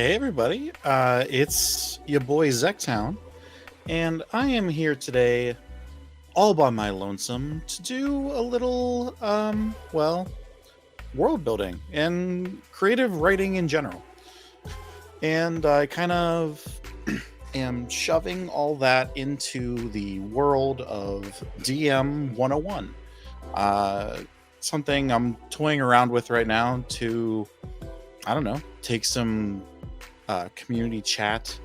Hey everybody, it's your boy Zektown, and I am here today all by my lonesome to do a little, world building and creative writing in general. And I kind of am shoving all that into the world of DM 101. Uh, Something I'm toying around with right now to, I don't know, take some community chat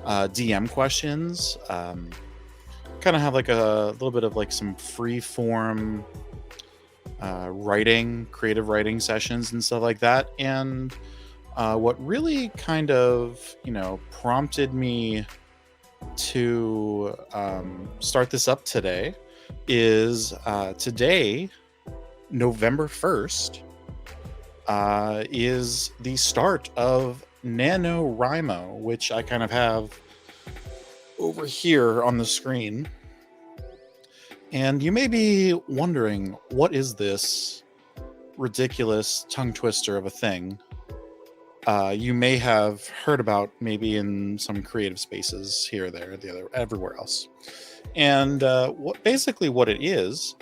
DM questions. Kind of have like a little bit of like some free form creative writing sessions and stuff like that. And what really kind of, prompted me to start this up today is today, November 1st, is the start of NaNoWriMo, which I kind of have over here on the screen. And you may be wondering, what is this ridiculous tongue twister of a thing? You may have heard about maybe in some creative spaces here, there, the other, everywhere else. And what it is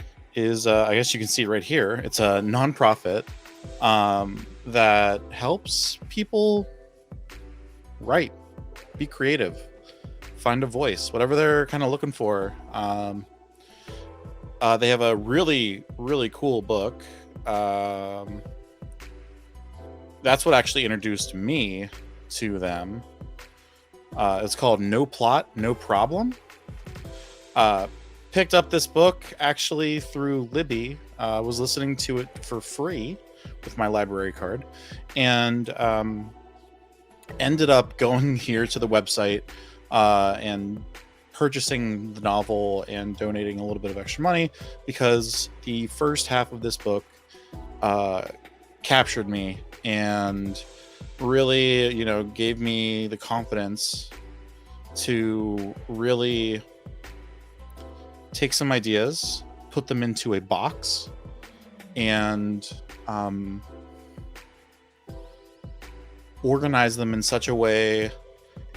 I guess you can see it right here. It's a nonprofit that helps people write, be creative, find a voice, whatever they're kind of looking for. They have a really, really cool book. That's what actually introduced me to them. It's called No Plot, No Problem. Picked up this book actually through Libby. Was listening to it for free with my library card, and ended up going here to the website and purchasing the novel and donating a little bit of extra money because the first half of this book captured me and really, gave me the confidence to really take some ideas, put them into a box, and organize them in such a way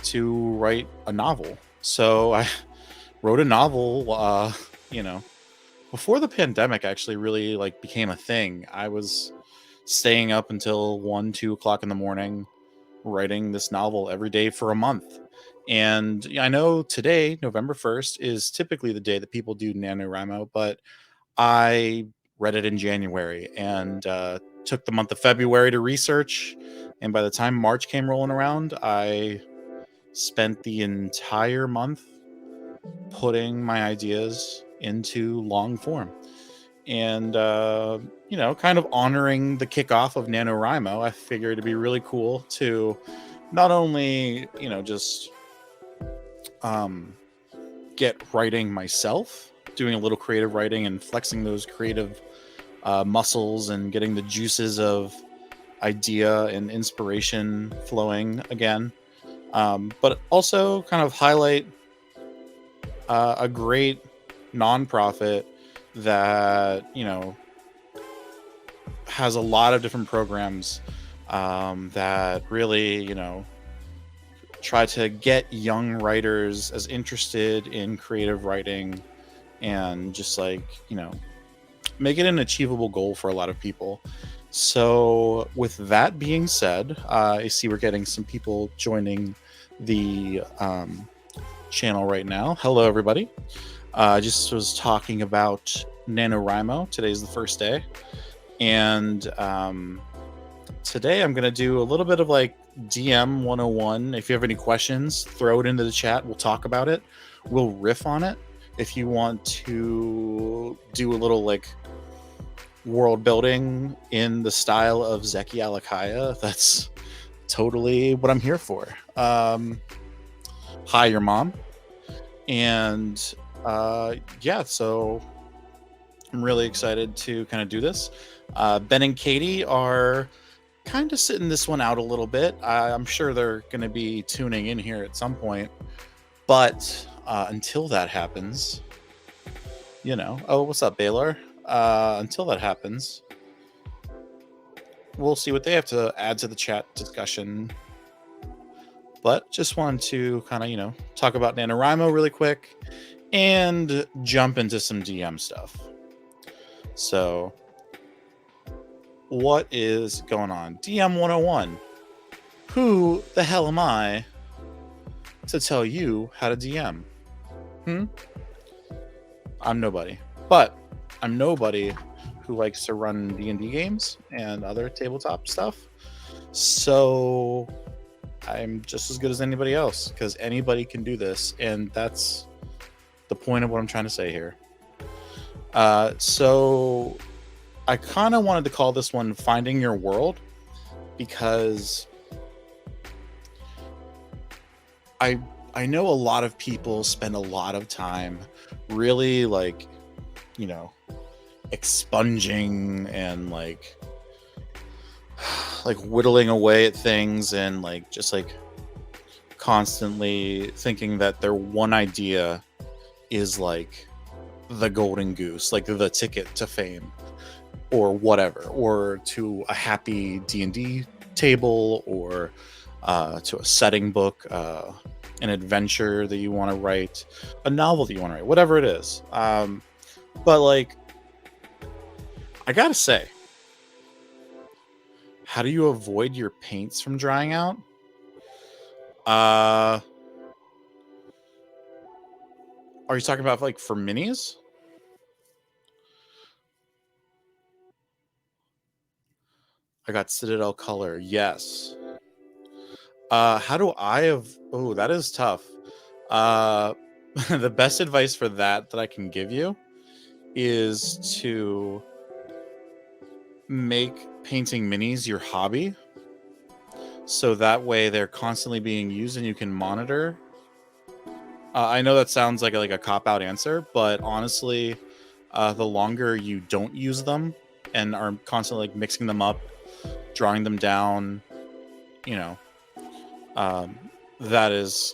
to write a novel. So I wrote a novel, before the pandemic actually really became a thing. I was staying up until 1-2 o'clock in the morning writing this novel every day for a month. And I know today, November 1st, is typically the day that people do NaNoWriMo, but I read it in January and took the month of February to research. And by the time March came rolling around, I spent the entire month putting my ideas into long form. And, kind of honoring the kickoff of NaNoWriMo, I figured it'd be really cool to not only, just get writing myself, doing a little creative writing and flexing those creative muscles and getting the juices of idea and inspiration flowing again, but also kind of highlight a great nonprofit that has a lot of different programs that really try to get young writers as interested in creative writing and just make it an achievable goal for a lot of people. So with that being said, I see we're getting some people joining the channel right now. Hello everybody. I just was talking about NaNoWriMo. Today's the first day, and today I'm going to do a little bit of DM 101. If you have any questions, throw it into the chat. We'll talk about it. We'll riff on it. If you want to do a little world building in the style of Zeki Alakaya, that's totally what I'm here for. Hi, your mom. And so I'm really excited to kind of do this. Ben and Katie are kind of sitting this one out a little bit. I'm sure they're going to be tuning in here at some point, but until that happens, oh, what's up, Baylor? Until that happens, we'll see what they have to add to the chat discussion But just wanted to kind of, talk about NaNoWriMo really quick and jump into some DM stuff. So, what is going on? DM 101. Who the hell am I to tell you how to DM? I'm nobody. But I'm nobody who likes to run D&D games and other tabletop stuff. So I'm just as good as anybody else, because anybody can do this, and that's the point of what I'm trying to say here. So I kind of wanted to call this one Finding Your World, because I know a lot of people spend a lot of time really expunging and like whittling away at things, and just constantly thinking that their one idea is like the golden goose, like the ticket to fame or whatever, or to a happy D&D table, or to a setting book, an adventure that you want to write, a novel that you want to write, whatever it is. But I gotta say, how do you avoid your paints from drying out? Are you talking about for minis? I got Citadel color. Yes. How do I have? Oh, that is tough. The best advice for that I can give you is to make painting minis your hobby, so that way they're constantly being used and you can monitor. I know that sounds like a cop-out answer, but honestly, the longer you don't use them and are constantly mixing them up, drawing them down, that is,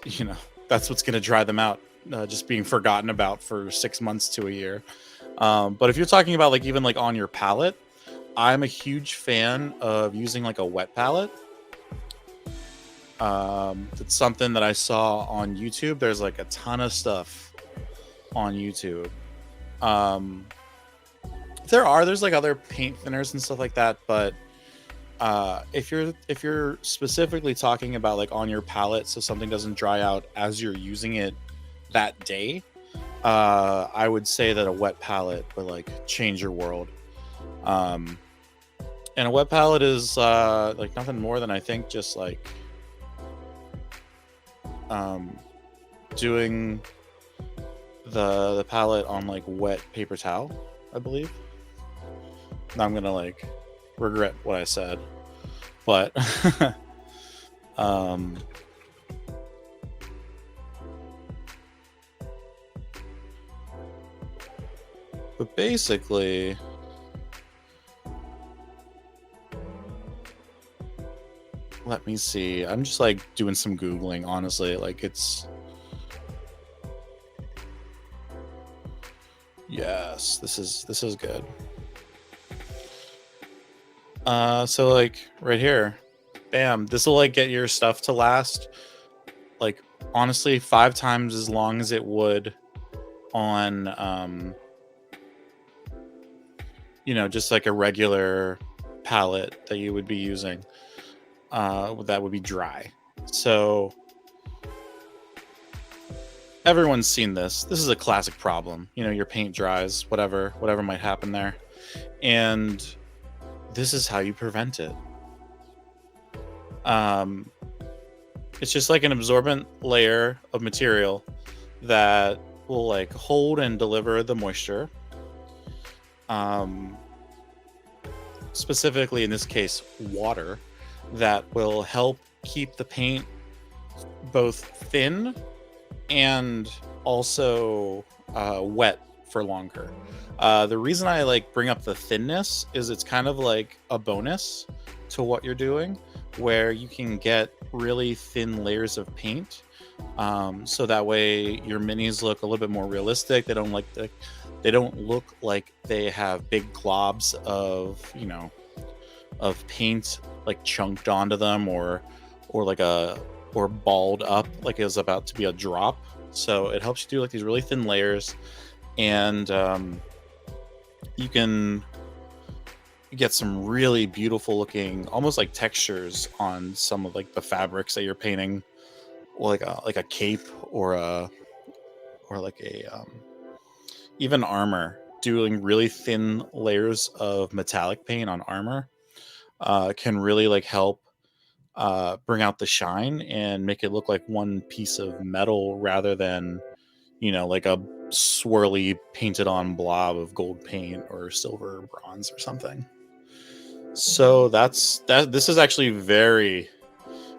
that's what's going to dry them out, just being forgotten about for 6 months to a year. But if you're talking about even on your palette, I'm a huge fan of using a wet palette. It's something that I saw on YouTube. There's a ton of stuff on YouTube. There's other paint thinners and stuff like that, but if you're specifically talking about on your palette, so something doesn't dry out as you're using it that day, I would say that a wet palette would change your world. And a wet palette is nothing more than, I think, just doing the palette on wet paper towel, I believe. Now I'm gonna regret what I said, but but basically, let me see. I'm just doing some Googling, honestly. Yes, this is good. So right here, bam, this will get your stuff to last honestly 5 times as long as it would on just a regular palette that you would be using, that would be dry. So everyone's seen this. This is a classic problem. Your paint dries, whatever might happen there, and this is how you prevent it. It's just an absorbent layer of material that will hold and deliver the moisture. Specifically in this case, water, that will help keep the paint both thin and also wet for longer. The reason I bring up the thinness is it's kind of a bonus to what you're doing, where you can get really thin layers of paint, so that way your minis look a little bit more realistic. They don't look like they have big globs of paint chunked onto them, or or balled up like it was about to be a drop. So it helps you do like these really thin layers, and you can get some really beautiful looking, almost like textures on some of like the fabrics that you're painting, like a cape or a or like a even armor. Doing really thin layers of metallic paint on armor can really like help bring out the shine and make it look like one piece of metal rather than, like a swirly painted on blob of gold paint or silver or bronze or something. So that's that. This is actually very,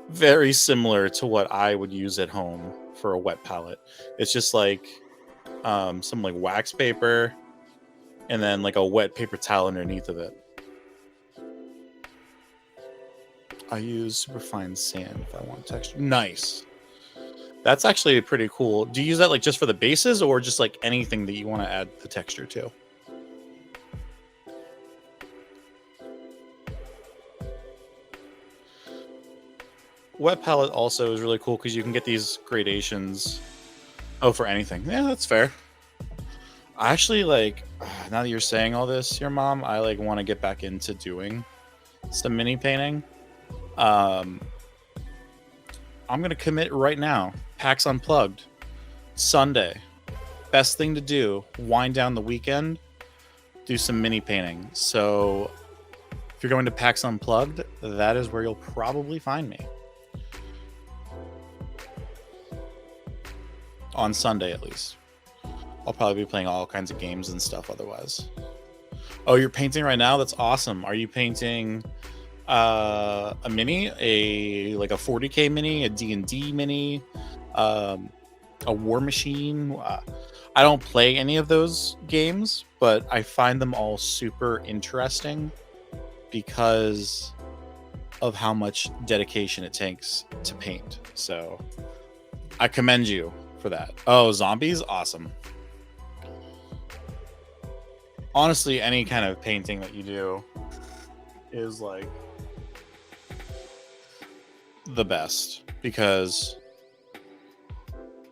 very similar to what I would use at home for a wet palette. It's just like some like wax paper and then like a wet paper towel underneath of it. I use superfine sand if I want texture. Nice. That's actually pretty cool. Do you use that like just for the bases or just like anything that you want to add the texture to? Wet palette also is really cool because you can get these gradations. Oh, for anything. Yeah, that's fair. I actually like, now that you're saying all this, your mom, I like want to get back into doing some mini painting. I'm gonna commit right now. PAX Unplugged, Sunday. Best thing to do, wind down the weekend, do some mini painting. So if you're going to PAX Unplugged, that is where you'll probably find me. On Sunday, at least. I'll probably be playing all kinds of games and stuff otherwise. Oh, you're painting right now? That's awesome. Are you painting a mini, like a 40k mini, a D&D mini, a War Machine? I don't play any of those games, but I find them all super interesting because of how much dedication it takes to paint. So I commend you for that. Oh, zombies? Awesome. Honestly, any kind of painting that you do is like the best, because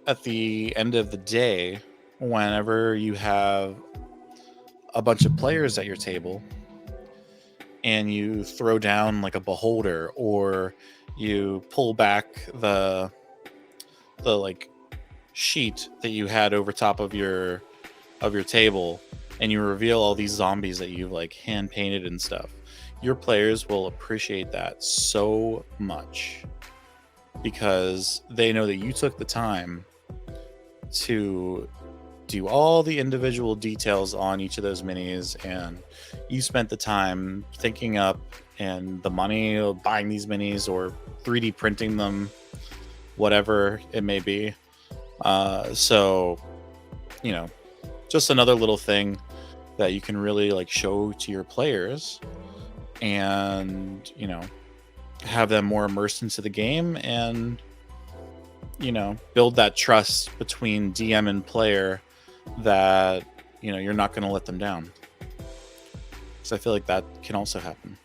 at the end of the day, whenever you have a bunch of players at your table and you throw down like a beholder, or you pull back the like sheet that you had over top of your table and you reveal all these zombies that you've like hand painted and stuff, your players will appreciate that so much because they know that you took the time to do all the individual details on each of those minis, and you spent the time thinking up and the money of buying these minis or 3D printing them, whatever it may be. So, just another little thing that you can really like show to your players and, have them more immersed into the game and, build that trust between DM and player that, you're not going to let them down. Because I feel like that can also happen.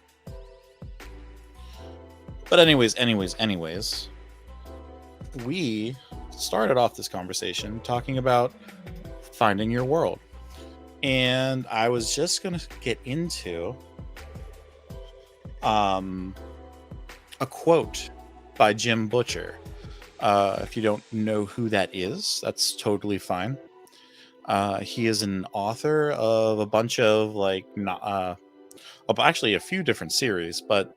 But anyways, we started off this conversation talking about finding your world. And I was just going to get into a quote by Jim Butcher. If you don't know who that is, that's totally fine. He is an author of a bunch of actually a few different series, but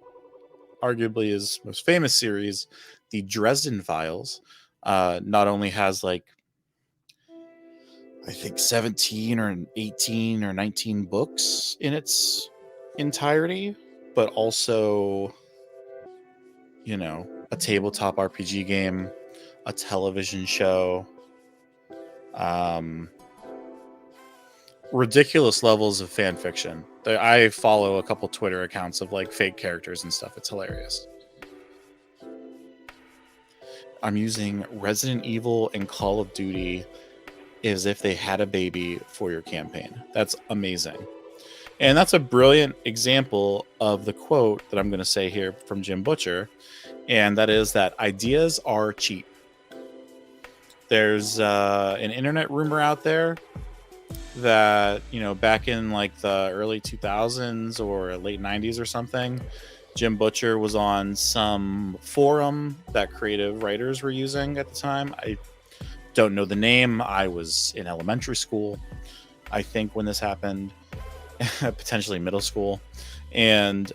arguably his most famous series, the Dresden Files, not only has like I think 17 or 18 or 19 books in its entirety, but also, a tabletop RPG game, a television show, ridiculous levels of fan fiction. I follow a couple Twitter accounts of like fake characters and stuff. It's hilarious. I'm using Resident Evil and Call of Duty as if they had a baby for your campaign. That's amazing. And that's a brilliant example of the quote that I'm going to say here from Jim Butcher and that is that ideas are cheap. There's an internet rumor out there that, you know, back in like the early 2000s or late 90s or something, Jim Butcher was on some forum that creative writers were using at the time. I don't know the name. I was in elementary school, I think, when this happened, potentially middle school. And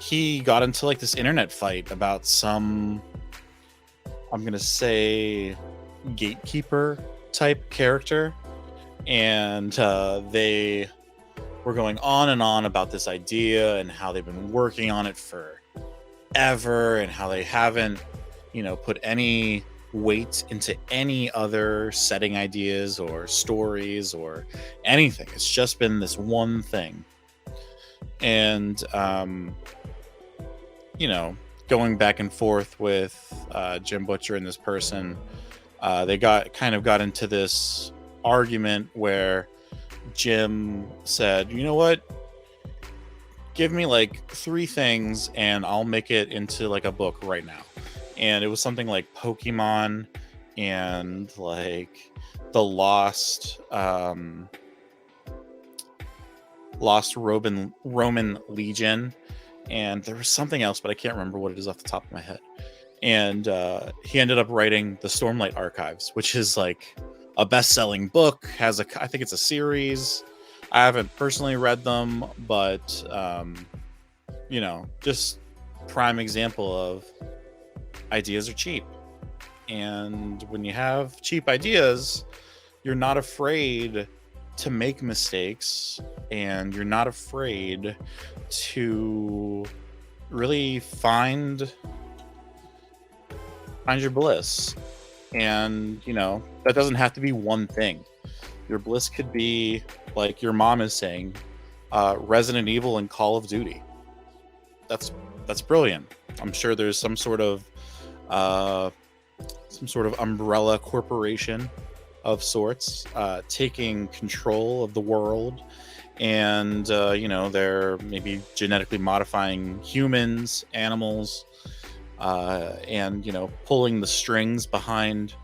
he got into like this internet fight about some, I'm going to say, gatekeeper type character. And they were going on and on about this idea and how they've been working on it forever and how they haven't, you know, put any weight into any other setting ideas or stories or anything. It's just been this one thing. And, you know, going back and forth with Jim Butcher and this person, they got into this argument where Jim said, you know what, give me like 3 things and I'll make it into like a book right now. And it was something like Pokemon and like the Lost Roman Legion, and there was something else, but I can't remember what it is off the top of my head. And he ended up writing the Stormlight Archives, which is like a best-selling book. I think it's a series. I haven't personally read them, but you know, just prime example of ideas are cheap. And when you have cheap ideas, you're not afraid to make mistakes, and you're not afraid to really find your bliss. And, you know, that doesn't have to be one thing. Your bliss could be, like your mom is saying, Resident Evil and Call of Duty. That's brilliant. I'm sure there's some sort of umbrella corporation of sorts taking control of the world, and you know, they're maybe genetically modifying humans, animals, and, you know, pulling the strings behind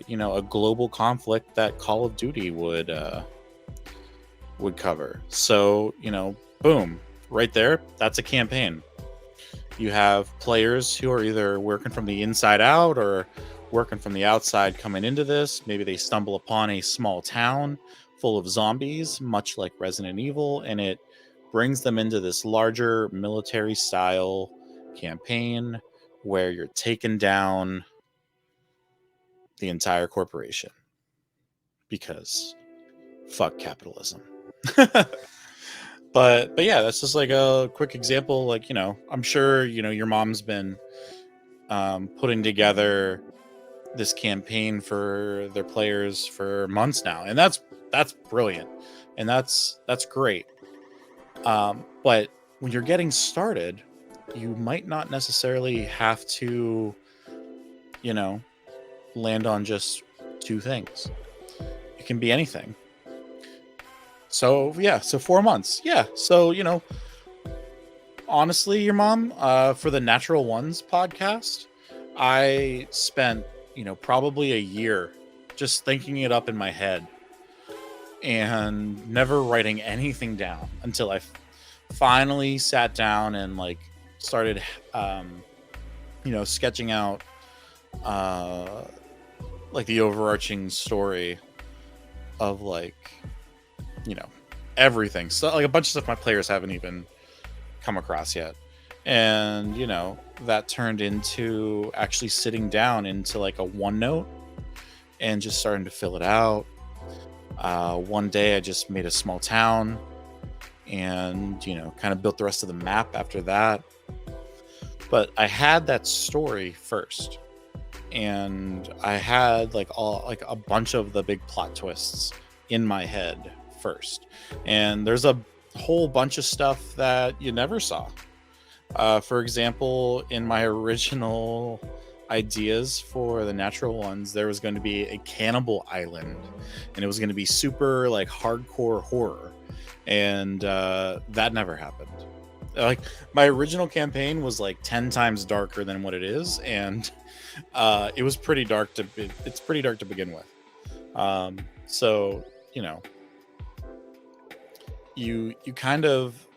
you know, a global conflict that Call of Duty would cover. So, you know, boom, right there, that's a campaign. You have players who are either working from the inside out or working from the outside coming into this. Maybe they stumble upon a small town full of zombies, much like Resident Evil, and it brings them into this larger military style campaign where you're taking down the entire corporation, because fuck capitalism. But yeah, that's just like a quick example. Like, you know, I'm sure, you know, your mom's been putting together this campaign for their players for months now, and that's brilliant, and that's great. But when you're getting started, you might not necessarily have to, you know, land on just 2 things. It can be anything. So yeah, so 4 months. Yeah. So, you know, honestly, your mom, for the Natural Ones podcast, I spent, you know, probably a year just thinking it up in my head and never writing anything down until I finally sat down and like started you know, sketching out like the overarching story of, like, you know, everything. So like a bunch of stuff my players haven't even come across yet. And, you know, that turned into actually sitting down into like a OneNote and just starting to fill it out. One day I just made a small town and, you know, kind of built the rest of the map after that. But I had that story first, and I had like a bunch of the big plot twists in my head first. And there's a whole bunch of stuff that you never saw. For example, in my original ideas for the Natural Ones, there was going to be a cannibal island, and it was going to be super like hardcore horror, and that never happened. Like my original campaign was like 10 times darker than what it is, and it was pretty dark it's pretty dark to begin with. So you know, you kind of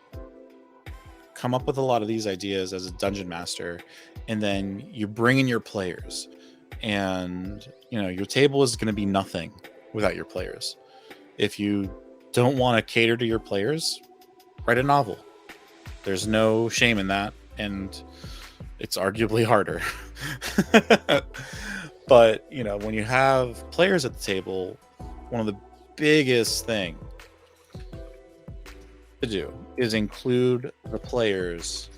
come up with a lot of these ideas as a dungeon master, and then you bring in your players, and your table is going to be nothing without your players. If you don't want to cater to your players, write a novel. There's no shame in that, and it's arguably harder. But when you have players at the table, one of the biggest thing to do is include the players'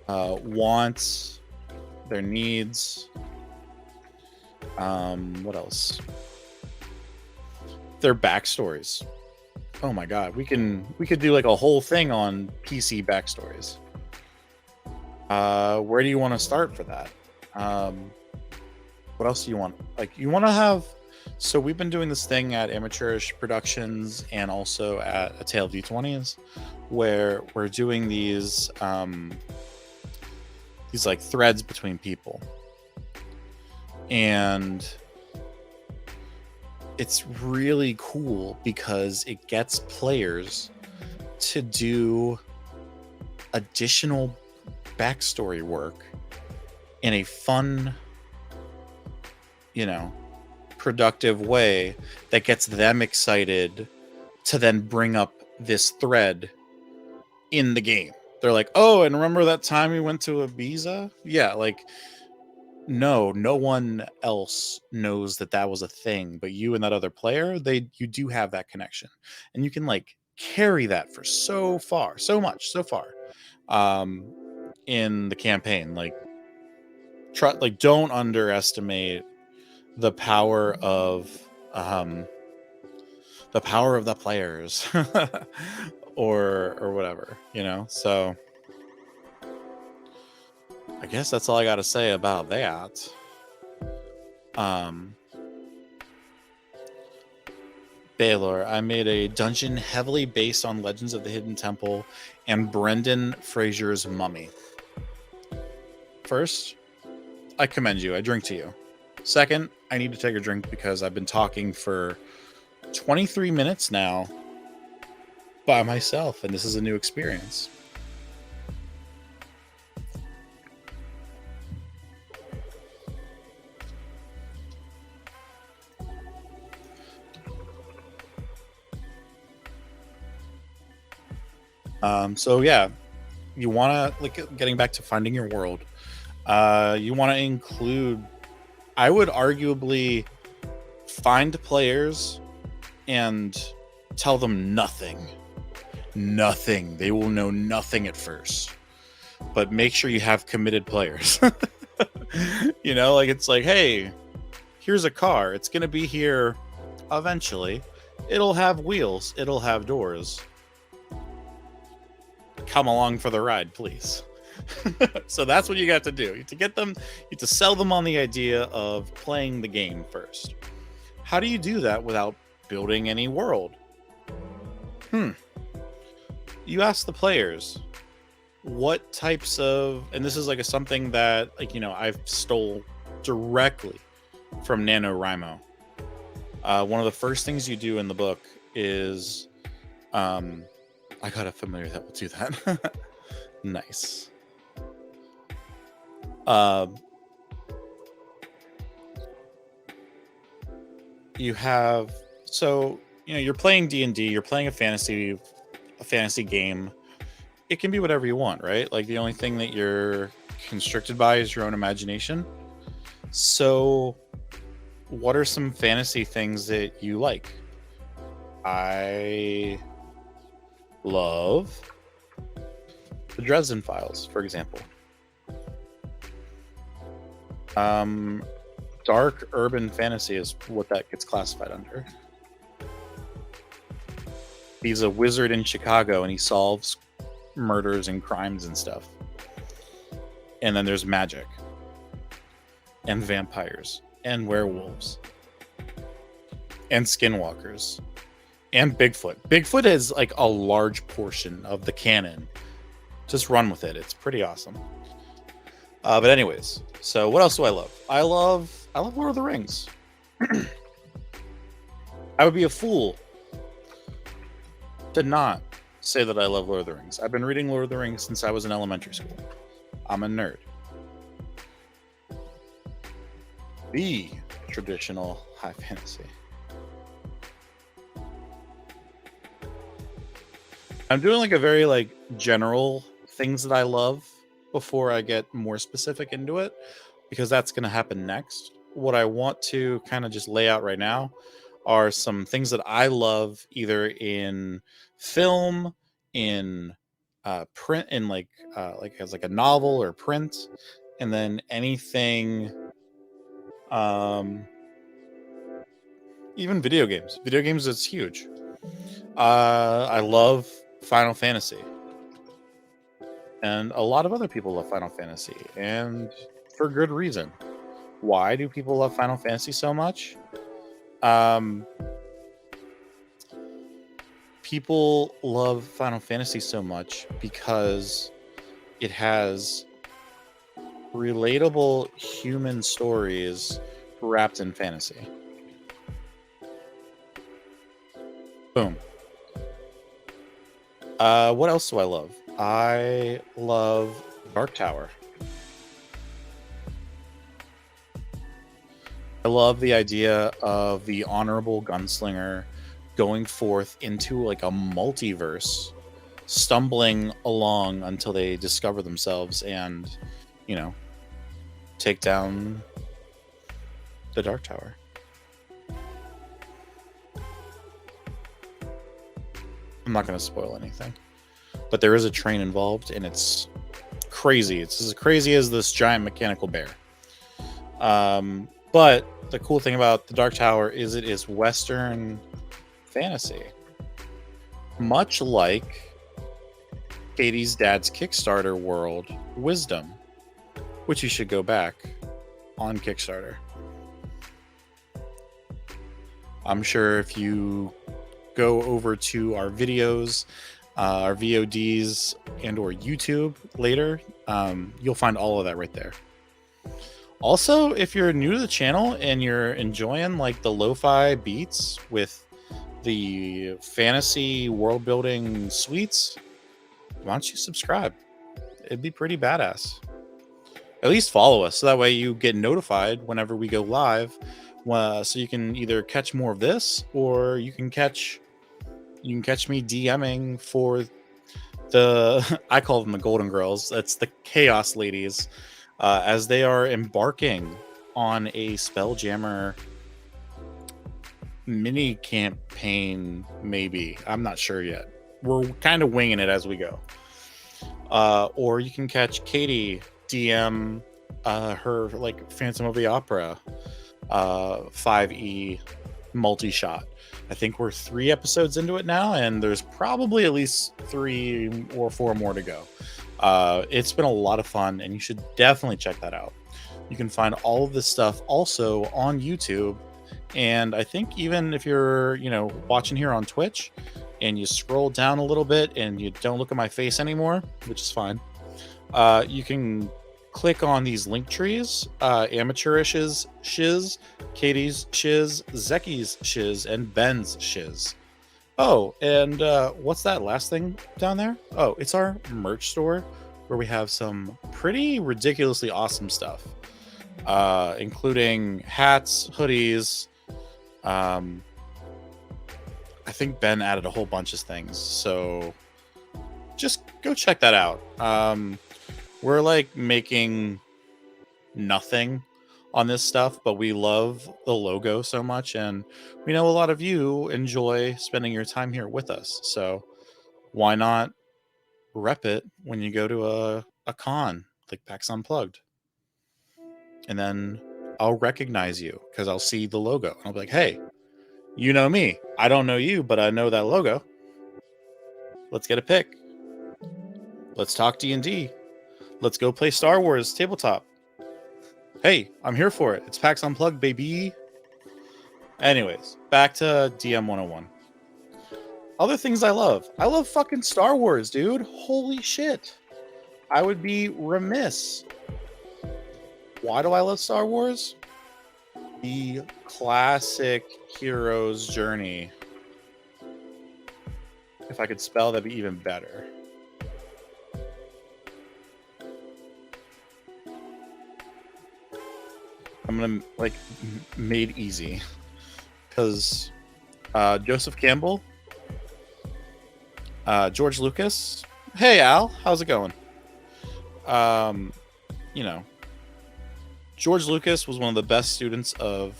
wants, their needs. What else? Their backstories. Oh my god, we could do like a whole thing on PC backstories. Where do you want to start for that? What else do you want? Like, you want to have. So we've been doing this thing at Amateurish Productions and also at A Tale of D20s, where we're doing these like threads between people, and it's really cool because it gets players to do additional backstory work in a fun, productive way that gets them excited to then bring up this thread in the game. They're like, oh, and remember that time we went to Ibiza? Yeah, like, no one else knows that was a thing, but you and that other player, you do have that connection, and you can like carry that for so far in the campaign. Like, don't underestimate the power of the players or whatever, so I guess that's all I gotta say about that. Baylor, I made a dungeon heavily based on Legends of the Hidden Temple and Brendan Fraser's Mummy. First, I commend you. I drink to you. Second, I need to take a drink because I've been talking for 23 minutes now by myself, and this is a new experience. So yeah, you want to, like, getting back to finding your world, you want to include, I would arguably find players and tell them nothing. They will know nothing at first, but make sure you have committed players. Like, it's like, hey, here's a car. It's going to be here eventually. It'll have wheels. It'll have doors. Come along for the ride, please. So that's what you got to do. You have to get them, you have to sell them on the idea of playing the game first. How do you do that without building any world? You ask the players what types of, and this is like something that, like, I've stole directly from NaNoWriMo. One of the first things you do in the book is, I got a familiar that will do that. Nice. You have, so you're playing D&D, you're playing a fantasy game. It can be whatever you want, right? Like, the only thing that you're constricted by is your own imagination. So what are some fantasy things that you like? I love the Dresden Files, for example. Dark urban fantasy is what that gets classified under. He's a wizard in Chicago, and he solves murders and crimes and stuff. And then there's magic, and vampires, and werewolves, and skinwalkers, And Bigfoot. Bigfoot is like a large portion of the canon. Just run with it. It's pretty awesome. But anyways, so what else do I love? I love Lord of the Rings. I would be a fool to not say that I love Lord of the Rings. I've been reading Lord of the Rings since I was in elementary school. I'm a nerd. The traditional high fantasy. I'm doing like a very like general things that I love before I get more specific into it, because that's going to happen next. What I want to kind of just lay out right now are some things that I love either in film, in print, in like as like a novel or print, and then anything, even video games. Video games is huge. I love Final Fantasy. And a lot of other people love Final Fantasy, and for good reason. Why do people love Final Fantasy so much? People love Final Fantasy so much because it has relatable human stories wrapped in fantasy. Boom. What else do I love? I love Dark Tower. I love the idea of the honorable gunslinger going forth into like a multiverse, stumbling along until they discover themselves and, you know, take down the Dark Tower. I'm not going to spoil anything, but there is a train involved, and it's crazy. It's as crazy as this giant mechanical bear. But the cool thing about the Dark Tower is it is Western fantasy, much like Katie's dad's Kickstarter world, Wisdom, which you should go back on Kickstarter. I'm sure if you go over to our videos, our VODs, and or YouTube later, you'll find all of that right there. Also, if you're new to the channel and you're enjoying like the lo-fi beats with the fantasy world building suites, why don't you subscribe? It'd be pretty badass. At least follow us so that way you get notified whenever we go live, so you can either catch more of this, or you can catch me DMing for the I call them the Golden Girls. That's the Chaos Ladies, as they are embarking on a Spelljammer mini campaign. Maybe, I'm not sure yet. We're kind of winging it as we go. Or you can catch Katie DM her like Phantom of the Opera 5e multi-shot. I think we're 3 episodes into it now, and there's probably at least 3 or 4 more to go. It's been a lot of fun, and you should definitely check that out. You can find all of this stuff also on YouTube, and I think even if you're, you know, watching here on Twitch and you scroll down a little bit and you don't look at my face anymore, which is fine, you can click on these link trees, Amateurish's shiz, Katie's shiz, Zeki's shiz, and Ben's shiz. Oh, and what's that last thing down there? Oh, it's our merch store where we have some pretty ridiculously awesome stuff, including hats, hoodies. I think Ben added a whole bunch of things, so just go check that out. We're like making nothing on this stuff, but we love the logo so much, and we know a lot of you enjoy spending your time here with us, so why not rep it when you go to a con like PAX Unplugged? And then I'll recognize you because I'll see the logo and I'll be like, hey, you know me. I don't know you, but I know that logo. Let's get a pic. Let's talk D&D. Let's go play Star Wars tabletop. Hey, I'm here for it. It's PAX Unplugged, baby. Anyways, back to DM 101. Other things I love. I love fucking Star Wars, dude. Holy shit. I would be remiss. Why do I love Star Wars? The classic hero's journey. If I could spell, that'd be even better. I'm gonna like made easy because Joseph Campbell, George Lucas. Hey Al, how's it going? You know, George Lucas was one of the best students of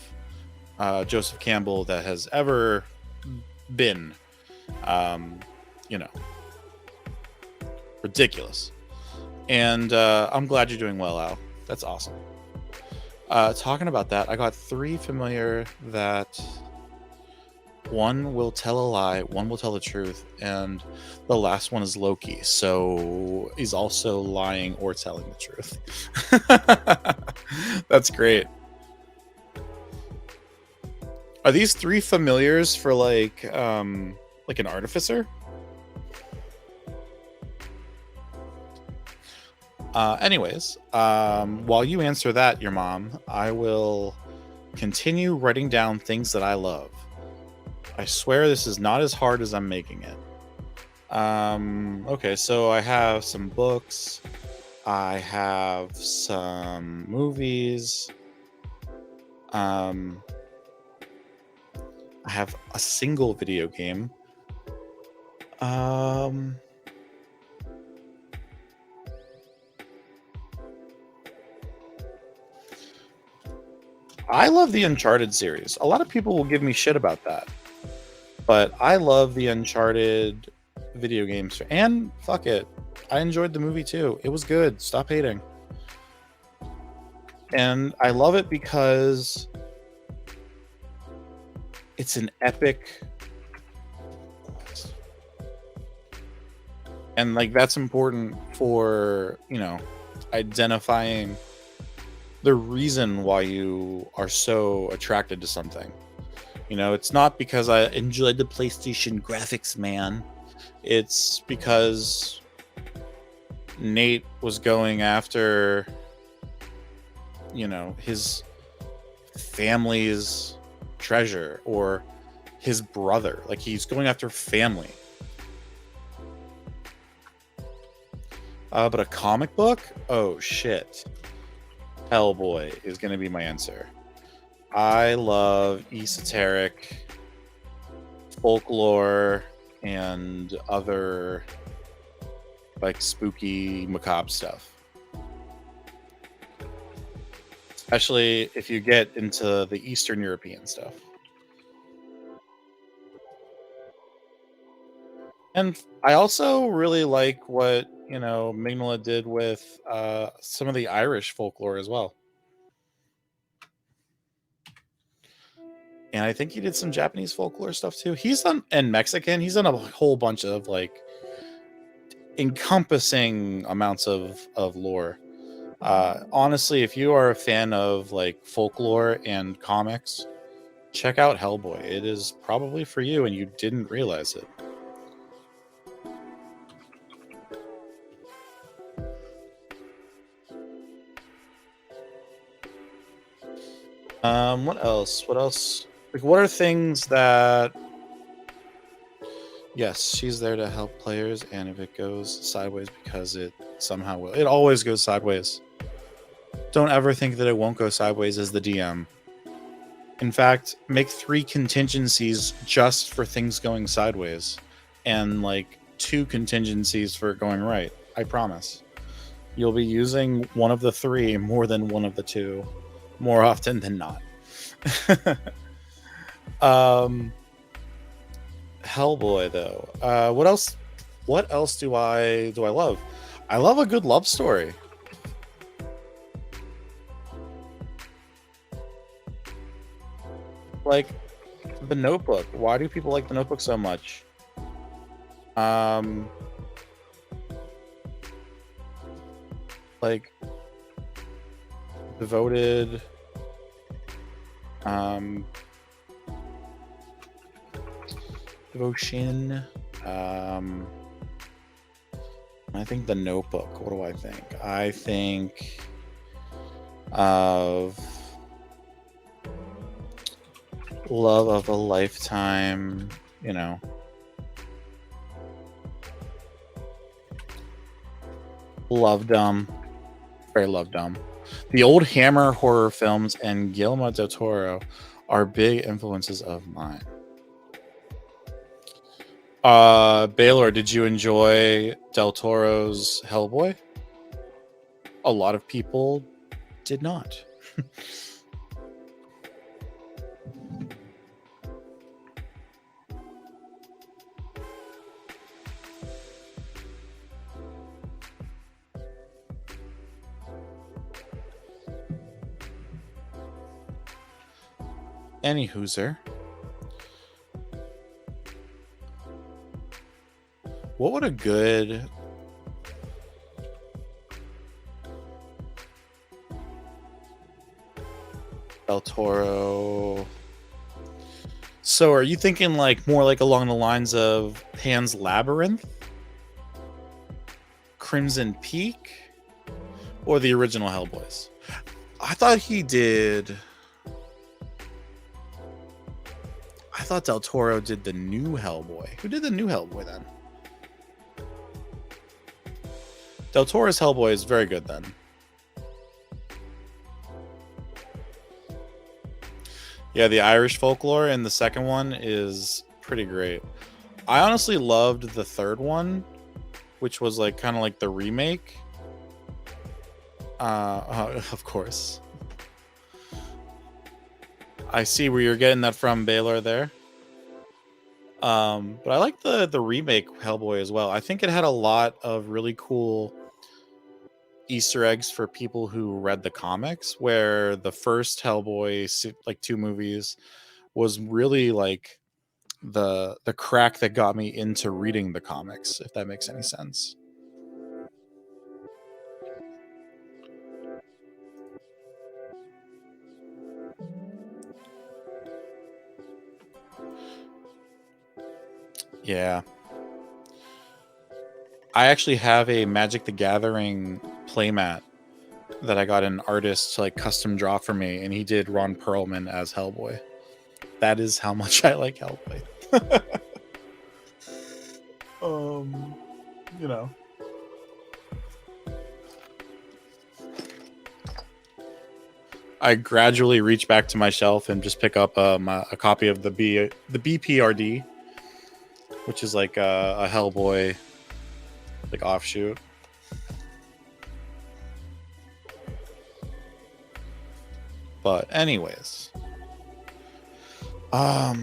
Joseph Campbell that has ever been. You know, ridiculous. And I'm glad you're doing well, Al. That's awesome. Talking about that, I got 3 familiar that one will tell a lie, one will tell the truth, and the last one is Loki. So he's also lying or telling the truth. That's great. Are these 3 familiars for like an artificer? Anyways, while you answer that, your mom, I will continue writing down things that I love. I swear this is not as hard as I'm making it. Okay, so I have some books. I have some movies. I have a single video game. I love the Uncharted series. A lot of people will give me shit about that. But I love the Uncharted video games. And fuck it. I enjoyed the movie too. It was good. Stop hating. And I love it because it's an epic. And like that's important for, identifying the reason why you are so attracted to something. It's not because I enjoyed the PlayStation graphics, man. It's because Nate was going after, his family's treasure or his brother. Like he's going after family. But a comic book? Oh, shit. Hellboy is going to be my answer. I love esoteric folklore and other like spooky macabre stuff. Especially if you get into the Eastern European stuff. And I also really like what, Mignola did with some of the Irish folklore as well. And I think he did some Japanese folklore stuff too. And Mexican. He's done a whole bunch of like encompassing amounts of lore. Honestly, if you are a fan of like folklore and comics, check out Hellboy. It is probably for you and you didn't realize it. What else? Like, what are things that... Yes, she's there to help players, and if it goes sideways, because it somehow will. It always goes sideways. Don't ever think that it won't go sideways as the DM. In fact, make 3 contingencies just for things going sideways, and like 2 contingencies for it going right. I promise. You'll be using one of the 3 more than one of the 2, more often than not. Hellboy though. What else do I love? I love a good love story. Like The Notebook. Why do people like The Notebook so much? Like Devoted. Devotion. I think The Notebook. What do I think? I think of Love of a Lifetime, you know. Love Dumb. Very Love Dumb. The old Hammer horror films and Guillermo del Toro are big influences of mine. Baylor, did you enjoy Del Toro's Hellboy? A lot of people did not. Any hooser. What would a good Del Toro? So are you thinking like more like along the lines of Pan's Labyrinth, Crimson Peak, or the original Hellboys? I thought Del Toro did the new Hellboy. Who did the new Hellboy then? Del Toro's Hellboy is very good then. Yeah, the Irish folklore in the second one is pretty great. I honestly loved the third one, which was like kind of like the remake. Of course. I see where you're getting that from, Baylor there. But I like the remake Hellboy as well. I think it had a lot of really cool Easter eggs for people who read the comics, where the first Hellboy, like 2 movies, was really like the crack that got me into reading the comics, if that makes any sense. Yeah. I actually have a Magic the Gathering playmat that I got an artist to like custom draw for me, and he did Ron Perlman as Hellboy. That is how much I like Hellboy. You know. I gradually reach back to my shelf and just pick up a copy of the BPRD, which is like a Hellboy like offshoot. But anyways, I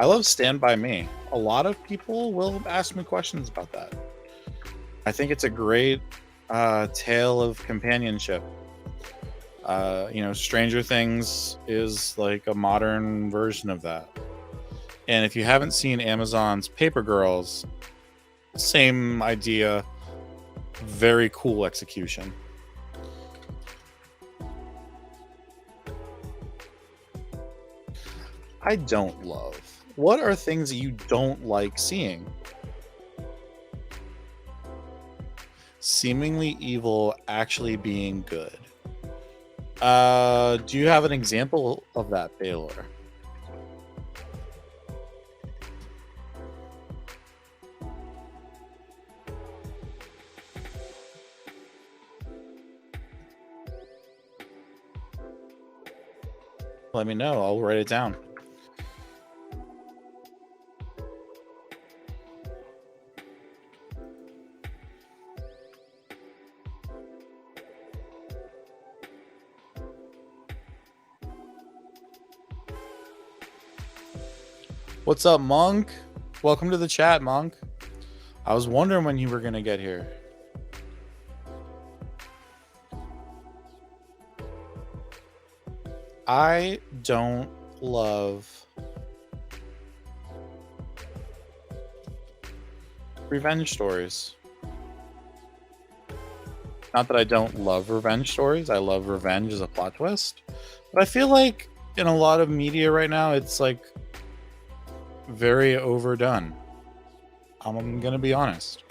love Stand By Me. A lot of people will ask me questions about that. I think it's a great tale of companionship. Stranger Things is like a modern version of that. And if you haven't seen Amazon's Paper Girls, same idea, very cool execution. I don't love. What are things that you don't like seeing? Seemingly evil actually being good. Do you have an example of that, Baylor? Let me know. I'll write it down. What's up, Monk? Welcome to the chat, Monk. I was wondering when you were going to get here. I don't love revenge stories. Not that I don't love revenge stories. I love revenge as a plot twist. But I feel like in a lot of media right now, it's like very overdone. I'm gonna be honest.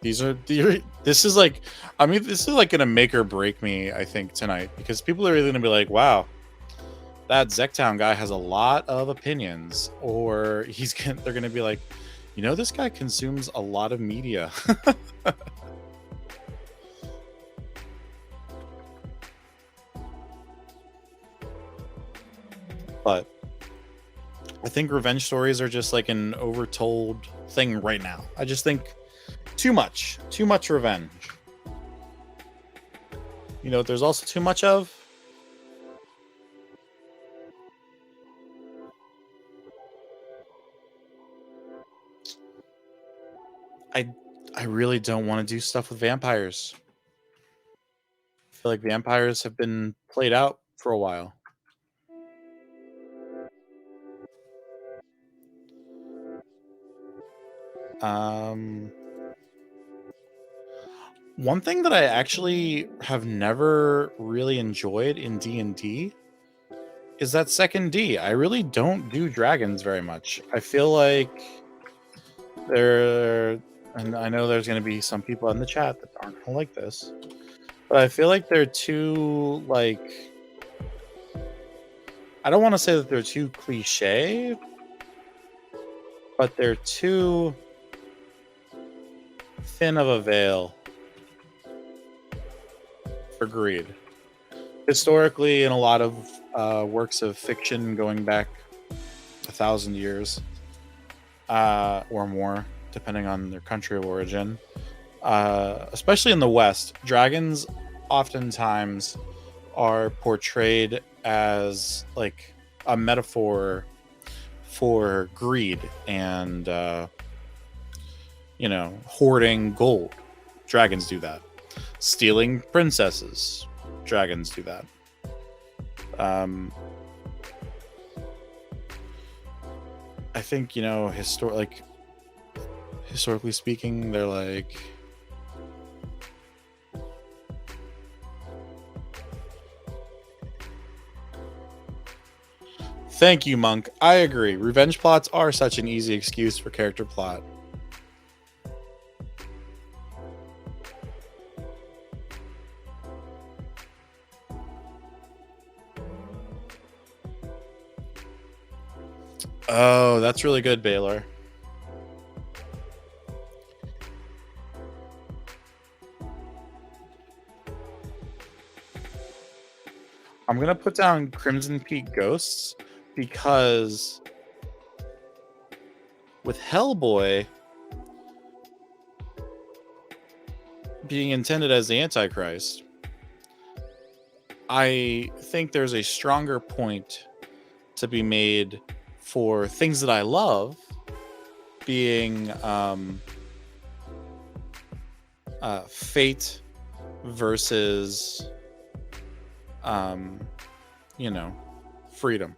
This is like, I mean, this is like gonna make or break me, I think, tonight, because people are really gonna be like, wow, that Zektown guy has a lot of opinions, or they're gonna be like, you know, this guy consumes a lot of media. But I think revenge stories are just like an overtold thing right now. I just think too much revenge. You know what there's also too much of? I really don't want to do stuff with vampires. I feel like vampires have been played out for a while. Um, one thing that I actually have never really enjoyed in D&D is that second D. I really don't do dragons very much. I feel like they're, and I know there's going to be some people in the chat that aren't going to like this, but I feel like they're too, like, I don't want to say that they're too cliche, but they're too thin of a veil for greed. Historically, in a lot of works of fiction going back 1,000 years or more, depending on their country of origin, especially in the West, dragons oftentimes are portrayed as like a metaphor for greed and you know, hoarding gold. Dragons do that. Stealing princesses. Dragons do that. I think, you know, historically speaking, they're like, thank you, Monk. I agree. Revenge plots are such an easy excuse for character plot. Oh, that's really good, Baylor. I'm gonna put down Crimson Peak Ghosts because with Hellboy being intended as the Antichrist, I think there's a stronger point to be made for things that I love being fate versus you know, freedom.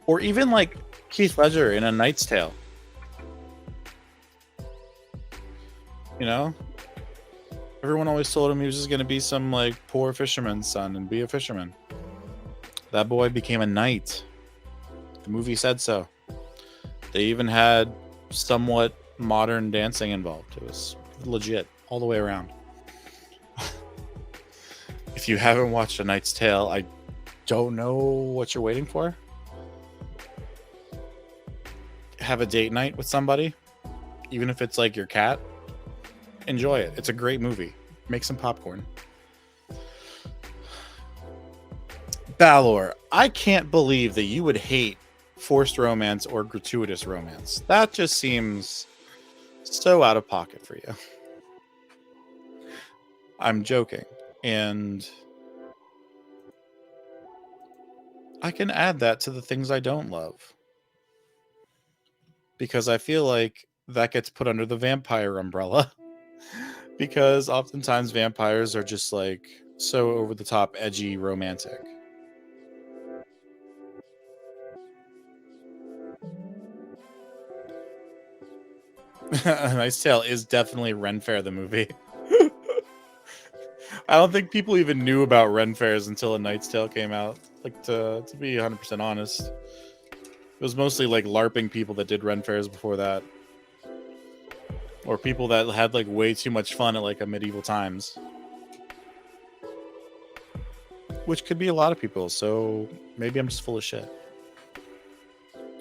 Or even like Heath Ledger in A Knight's Tale. You know? Everyone always told him he was just going to be some like poor fisherman's son and be a fisherman. That boy became a knight. The movie said so. They even had somewhat modern dancing involved. It was legit all the way around. If you haven't watched A Knight's Tale, I don't know what you're waiting for. Have a date night with somebody, even if it's like your cat. Enjoy it. It's a great movie. Make some popcorn. Balor, I can't believe that you would hate forced romance or gratuitous romance. That just seems so out of pocket for you. I'm joking. And I can add that to the things I don't love. Because I feel like that gets put under the vampire umbrella. Because oftentimes vampires are just like so over the top, edgy, romantic. Nice Tale is definitely Ren Fair the movie. I don't think people even knew about Ren Fairs until A Knight's Tale came out. Like, to be 100% honest, it was mostly like LARPing people that did Ren Fairs before that, or people that had like way too much fun at like a medieval times, which could be a lot of people. So maybe I'm just full of shit.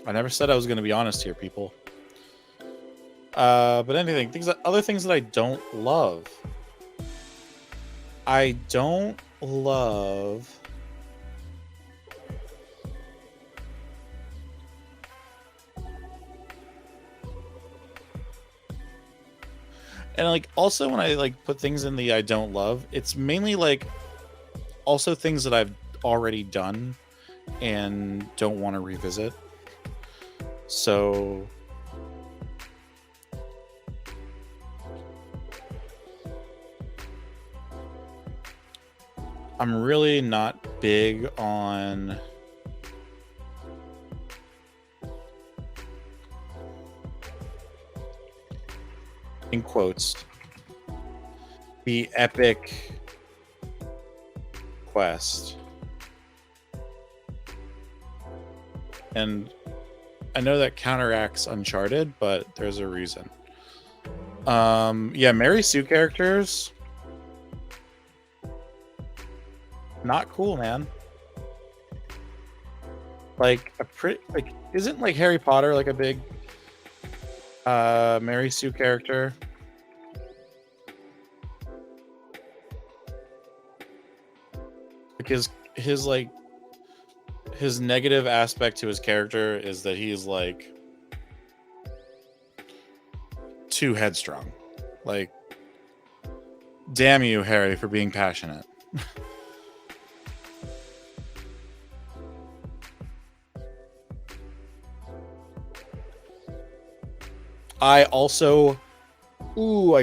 I never said I was going to be honest here, people. But other things that I don't love. I don't love and like also when I like put things in the I don't love, it's mainly like also things that I've already done and don't want to revisit. So I'm really not big on in quotes the epic quest. And I know that counteracts Uncharted, but there's a reason. Yeah, Mary Sue characters, not cool, man. Like isn't like Harry Potter like a big Mary Sue character? Because his negative aspect to his character is that he's like too headstrong. Like, damn you, Harry, for being passionate. I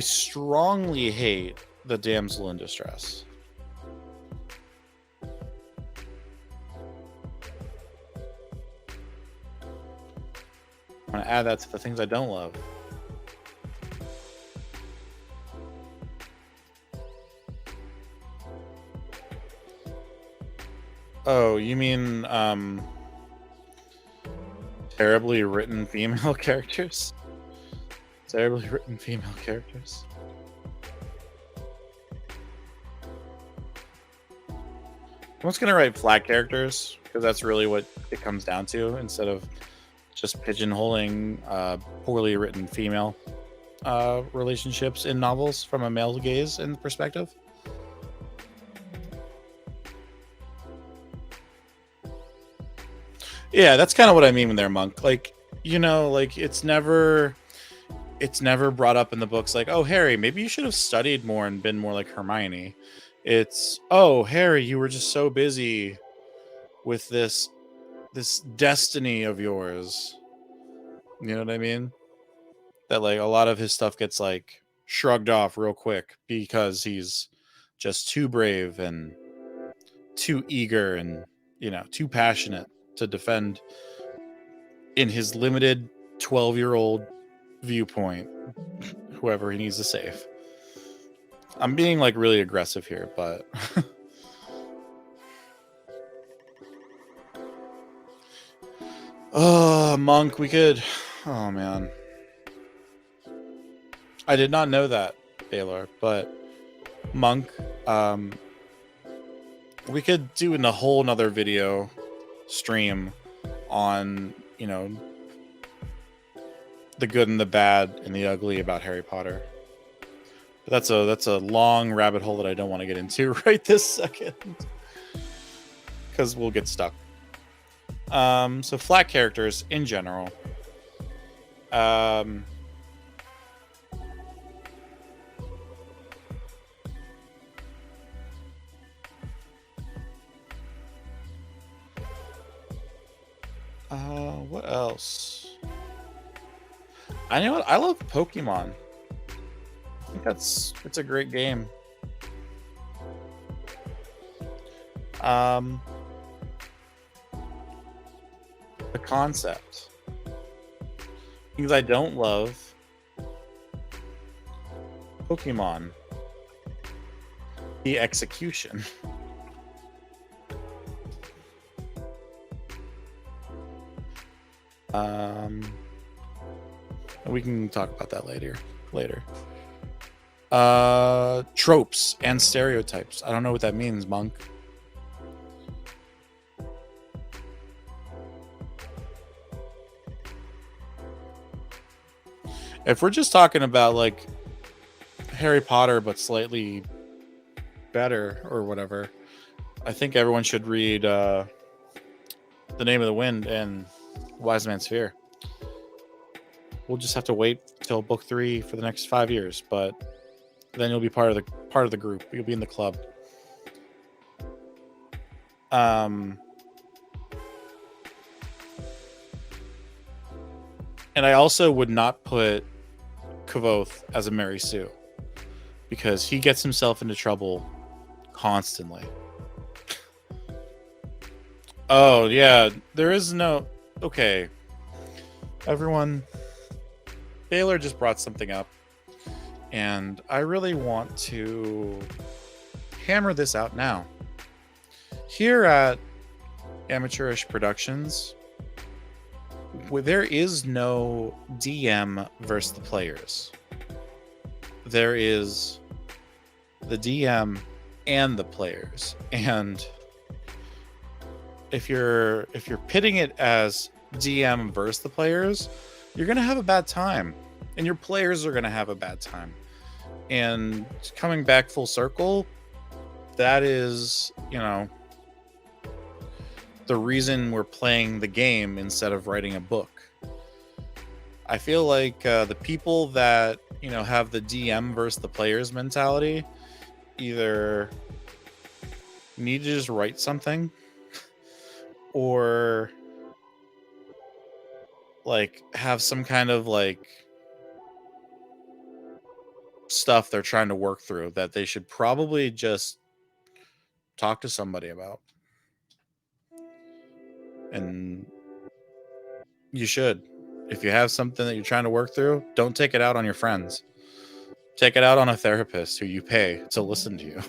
strongly hate the damsel in distress. I'm going to add that to the things I don't love. Oh, you mean terribly written female characters? Terribly written female characters? I'm just gonna write flat characters, because that's really what it comes down to, instead of just pigeonholing poorly written female relationships in novels from a male gaze and perspective. Yeah, that's kind of what I mean there, Monk. Like, you know, like it's never brought up in the books like, oh, Harry, maybe you should have studied more and been more like Hermione. It's, oh, Harry, you were just so busy with this destiny of yours. You know what I mean? That like a lot of his stuff gets like shrugged off real quick because he's just too brave and too eager and, you know, too passionate to defend in his limited 12-year-old viewpoint whoever he needs to save. I'm being like really aggressive here, but oh, Monk, we could. Oh man, I did not know that, Baylor, but Monk, we could do in a whole nother video stream on, you know, the good and the bad and the ugly about Harry Potter. But that's a long rabbit hole that I don't want to get into right this second, because we'll get stuck. So flat characters in general. What else? I know what I love Pokemon. I think it's a great game. The concept. Things I don't love. Pokemon, the execution. We can talk about that later. Tropes and stereotypes. I don't know what that means, Monk. If we're just talking about like Harry Potter but slightly better or whatever, I think everyone should read The Name of the Wind and Wise Man's Fear. We'll just have to wait till book 3 for the next 5 years, but then you'll be part of the group. You'll be in the club. And I also would not put Kvothe as a Mary Sue, because he gets himself into trouble constantly. Oh, yeah. There is no... Okay. Everyone... Baylor just brought something up, and I really want to hammer this out now. Here at Amateurish Productions, there is no DM versus the players. There is the DM and the players. And if you're pitting it as DM versus the players, you're going to have a bad time, and your players are going to have a bad time. And coming back full circle, that is, the reason we're playing the game instead of writing a book. I feel like the people that, have the DM versus the players mentality either need to just write something or like have some kind of like stuff they're trying to work through that they should probably just talk to somebody about. And you should. If you have something that you're trying to work through, don't take it out on your friends. Take it out on a therapist who you pay to listen to you.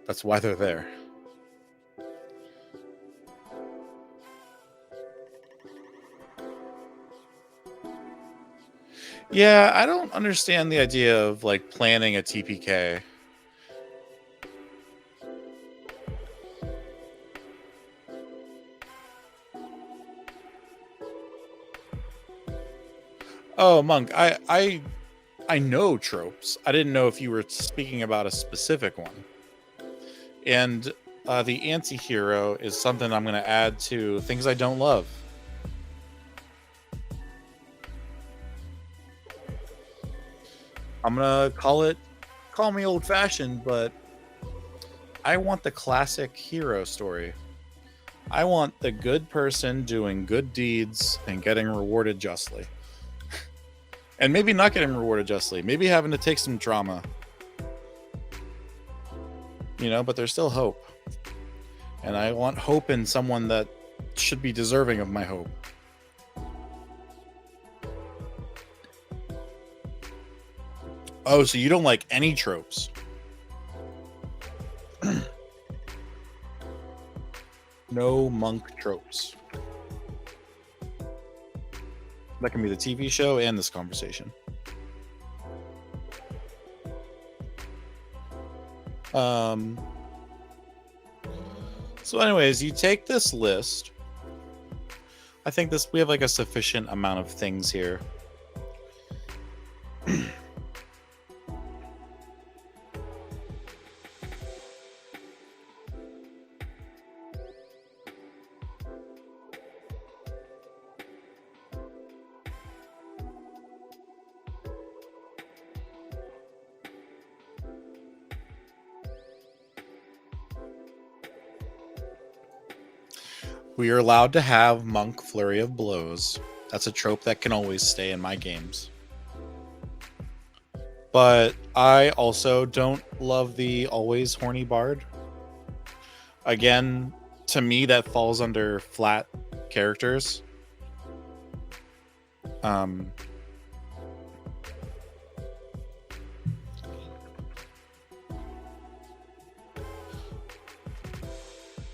That's why they're there. Yeah, I don't understand the idea of like planning a TPK. Oh, Monk, I know tropes. I didn't know if you were speaking about a specific one. And the anti-hero is something I'm going to add to things I don't love. I'm going to call me old-fashioned, but I want the classic hero story. I want the good person doing good deeds and getting rewarded justly. And maybe not getting rewarded justly. Maybe having to take some drama. But there's still hope. And I want hope in someone that should be deserving of my hope. Oh, so you don't like any tropes? No Monk tropes. That can be the TV show and this conversation. So anyways, you take this list. I think we have like a sufficient amount of things here. We are allowed to have Monk Flurry of Blows. That's a trope that can always stay in my games. But I also don't love the always horny bard. Again, to me, that falls under flat characters.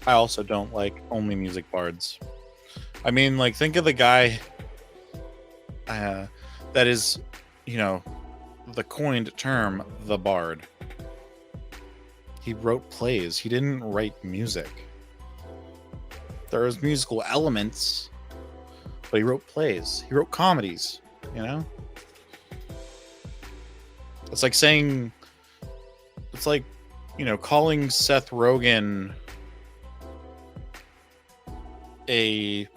I also don't like only music bards. I mean, like, think of the guy uh, that is, you know, the coined term, the bard. He wrote plays. He didn't write music. There was musical elements, but he wrote plays. He wrote comedies, you know? It's like saying, it's like, calling Seth Rogen a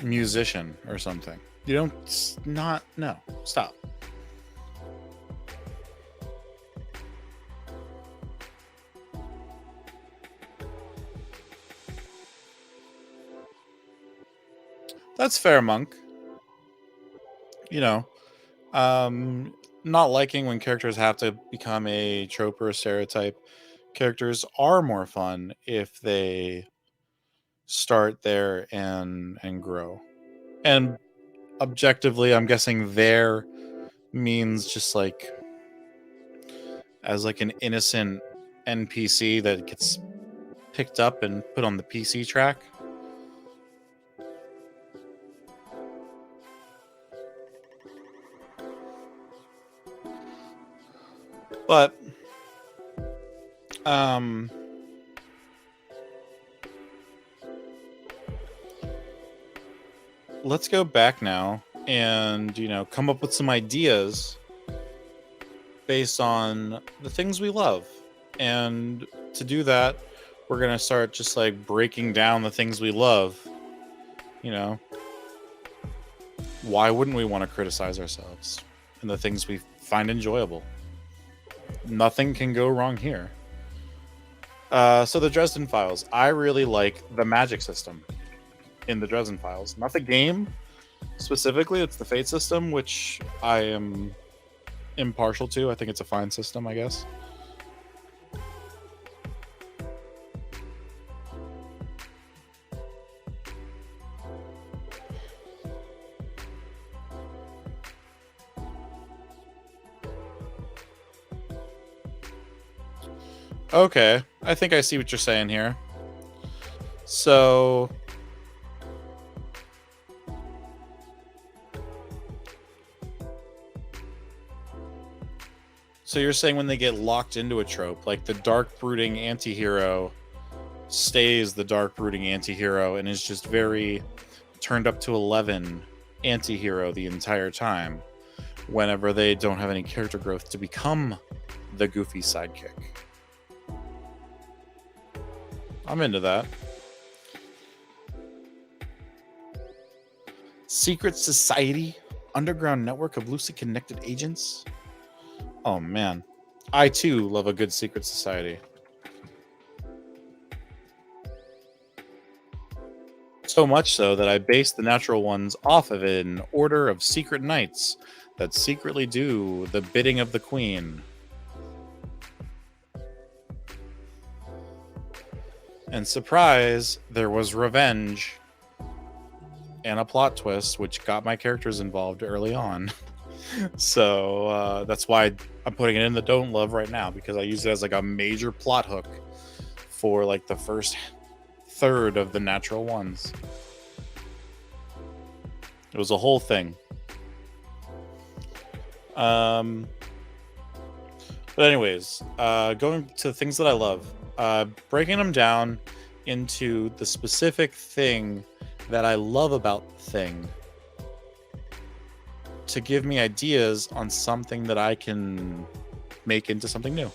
musician or something. You don't, not, no, stop. That's fair, Monk. You know, not liking when characters have to become a trope or a stereotype. Characters are more fun if they start there and grow. And objectively, I'm guessing there means just like as like an innocent NPC that gets picked up and put on the PC track. But um let's go back now and come up with some ideas based on the things we love. And to do that, we're going to start just like breaking down the things we love. You know, why wouldn't we want to criticize ourselves and the things we find enjoyable? Nothing can go wrong here. So the Dresden Files, I really like the magic system in the Dresden Files. Not the game specifically, it's the Fate system, which I am impartial to. I think it's a fine system, I guess. Okay, I think I see what you're saying here. So you're saying when they get locked into a trope, like the dark brooding anti-hero stays the dark brooding anti-hero and is just very turned up to 11 anti-hero the entire time whenever they don't have any character growth to become the goofy sidekick. I'm into that. Secret society? Underground network of loosely connected agents? Oh man. I too love a good secret society. So much so that I base the natural ones off of an order of secret knights that secretly do the bidding of the queen. And surprise, there was revenge and a plot twist, which got my characters involved early on. So that's why I'm putting it in the don't love right now, because I use it as like a major plot hook for like the first third of the natural ones. It was a whole thing. But anyways, going to things that I love, breaking them down into the specific thing that I love about the thing to give me ideas on something that I can make into something new.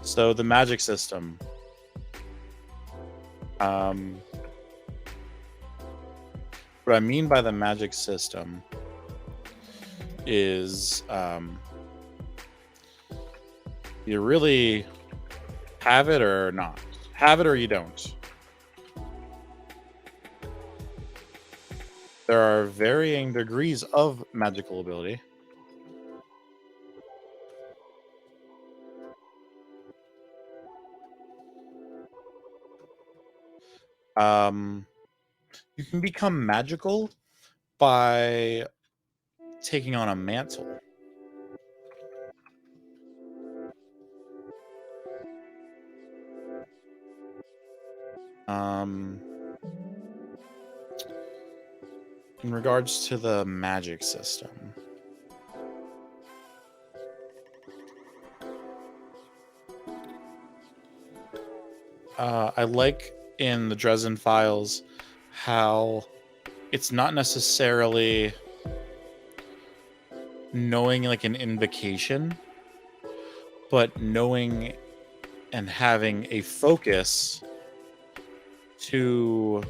So the magic system. What I mean by the magic system is you really have it or not. Have it or you don't. There are varying degrees of magical ability. You can become magical by taking on a mantle. Um, in regards to the magic system, I like in the Dresden Files how it's not necessarily knowing like an invocation, but knowing and having a focus to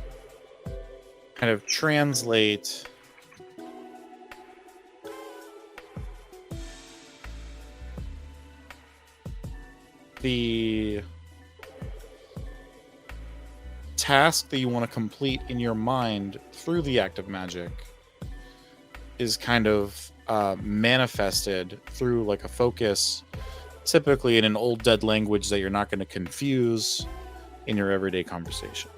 kind of translate the task that you want to complete in your mind through the act of magic is kind of manifested through like a focus, typically in an old dead language that you're not going to confuse in your everyday conversation.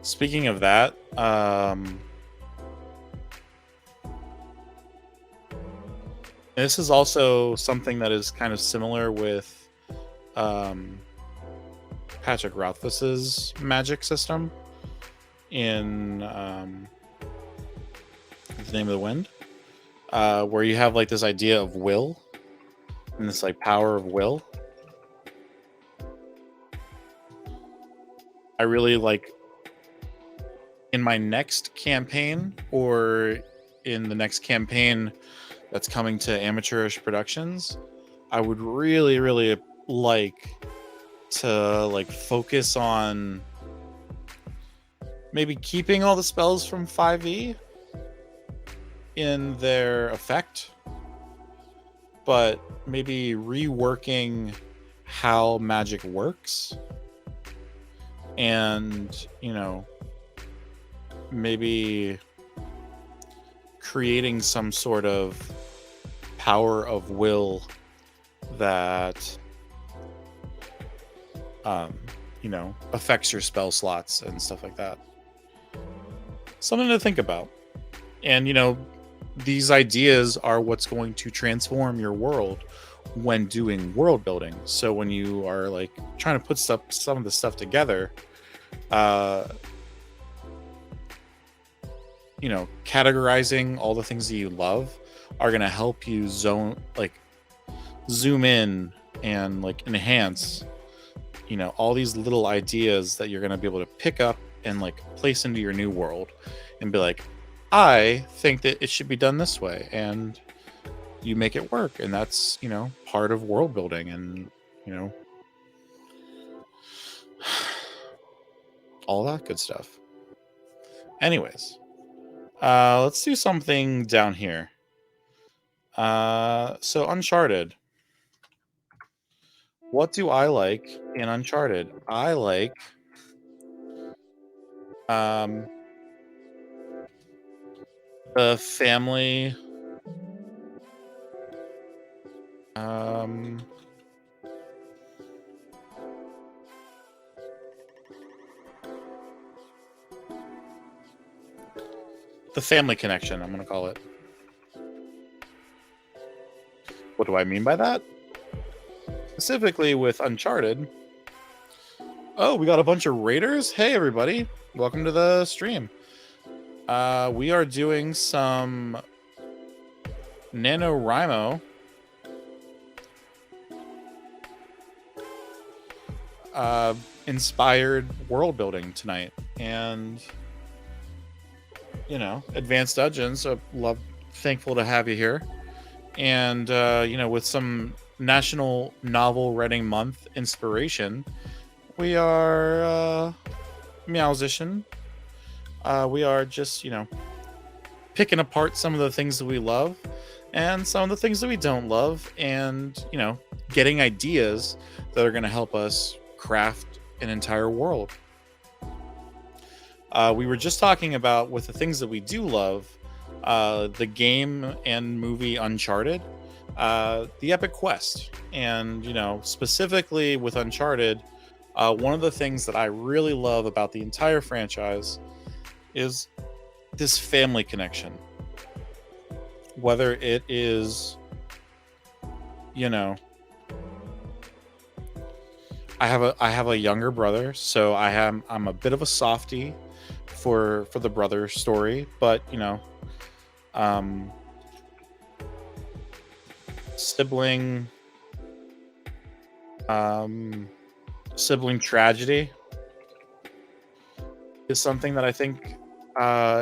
Speaking of that, this is also something that is kind of similar with Patrick Rothfuss's magic system in The Name of the Wind, where you have like this idea of will and this like power of will. I really like in my next campaign, or in the next campaign that's coming to Amateurish Productions, I would really, really like to like focus on maybe keeping all the spells from 5e in their effect, but maybe reworking how magic works, and maybe creating some sort of power of will that affects your spell slots and stuff like that. Something to think about. And these ideas are what's going to transform your world when doing world building. So when you are like trying to put some of the stuff together, categorizing all the things that you love are going to help you zoom in and like enhance all these little ideas that you're going to be able to pick up and like place into your new world and be like, I think that it should be done this way, and you make it work. And that's part of world building, and all that good stuff. Anyways, let's do something down here. So Uncharted. What do I like in Uncharted? I like the family the family connection, I'm going to call it. What do I mean by that? Specifically with Uncharted. Oh, we got a bunch of raiders. Hey, everybody. Welcome to the stream. We are doing some NaNoWriMo inspired world building tonight. And, Advanced Dungeons. Thankful to have you here. And, with some National Novel Reading Month inspiration, we are Meowsition. We are just, picking apart some of the things that we love and some of the things that we don't love, and, getting ideas that are going to help us craft an entire world. We were just talking about with the things that we do love, the game and movie Uncharted, the Epic Quest, and specifically with Uncharted, one of the things that I really love about the entire franchise is this family connection. Whether it is, you know, I have a younger brother, so I'm a bit of a softie for the brother story, but um, sibling um, sibling tragedy is something that I think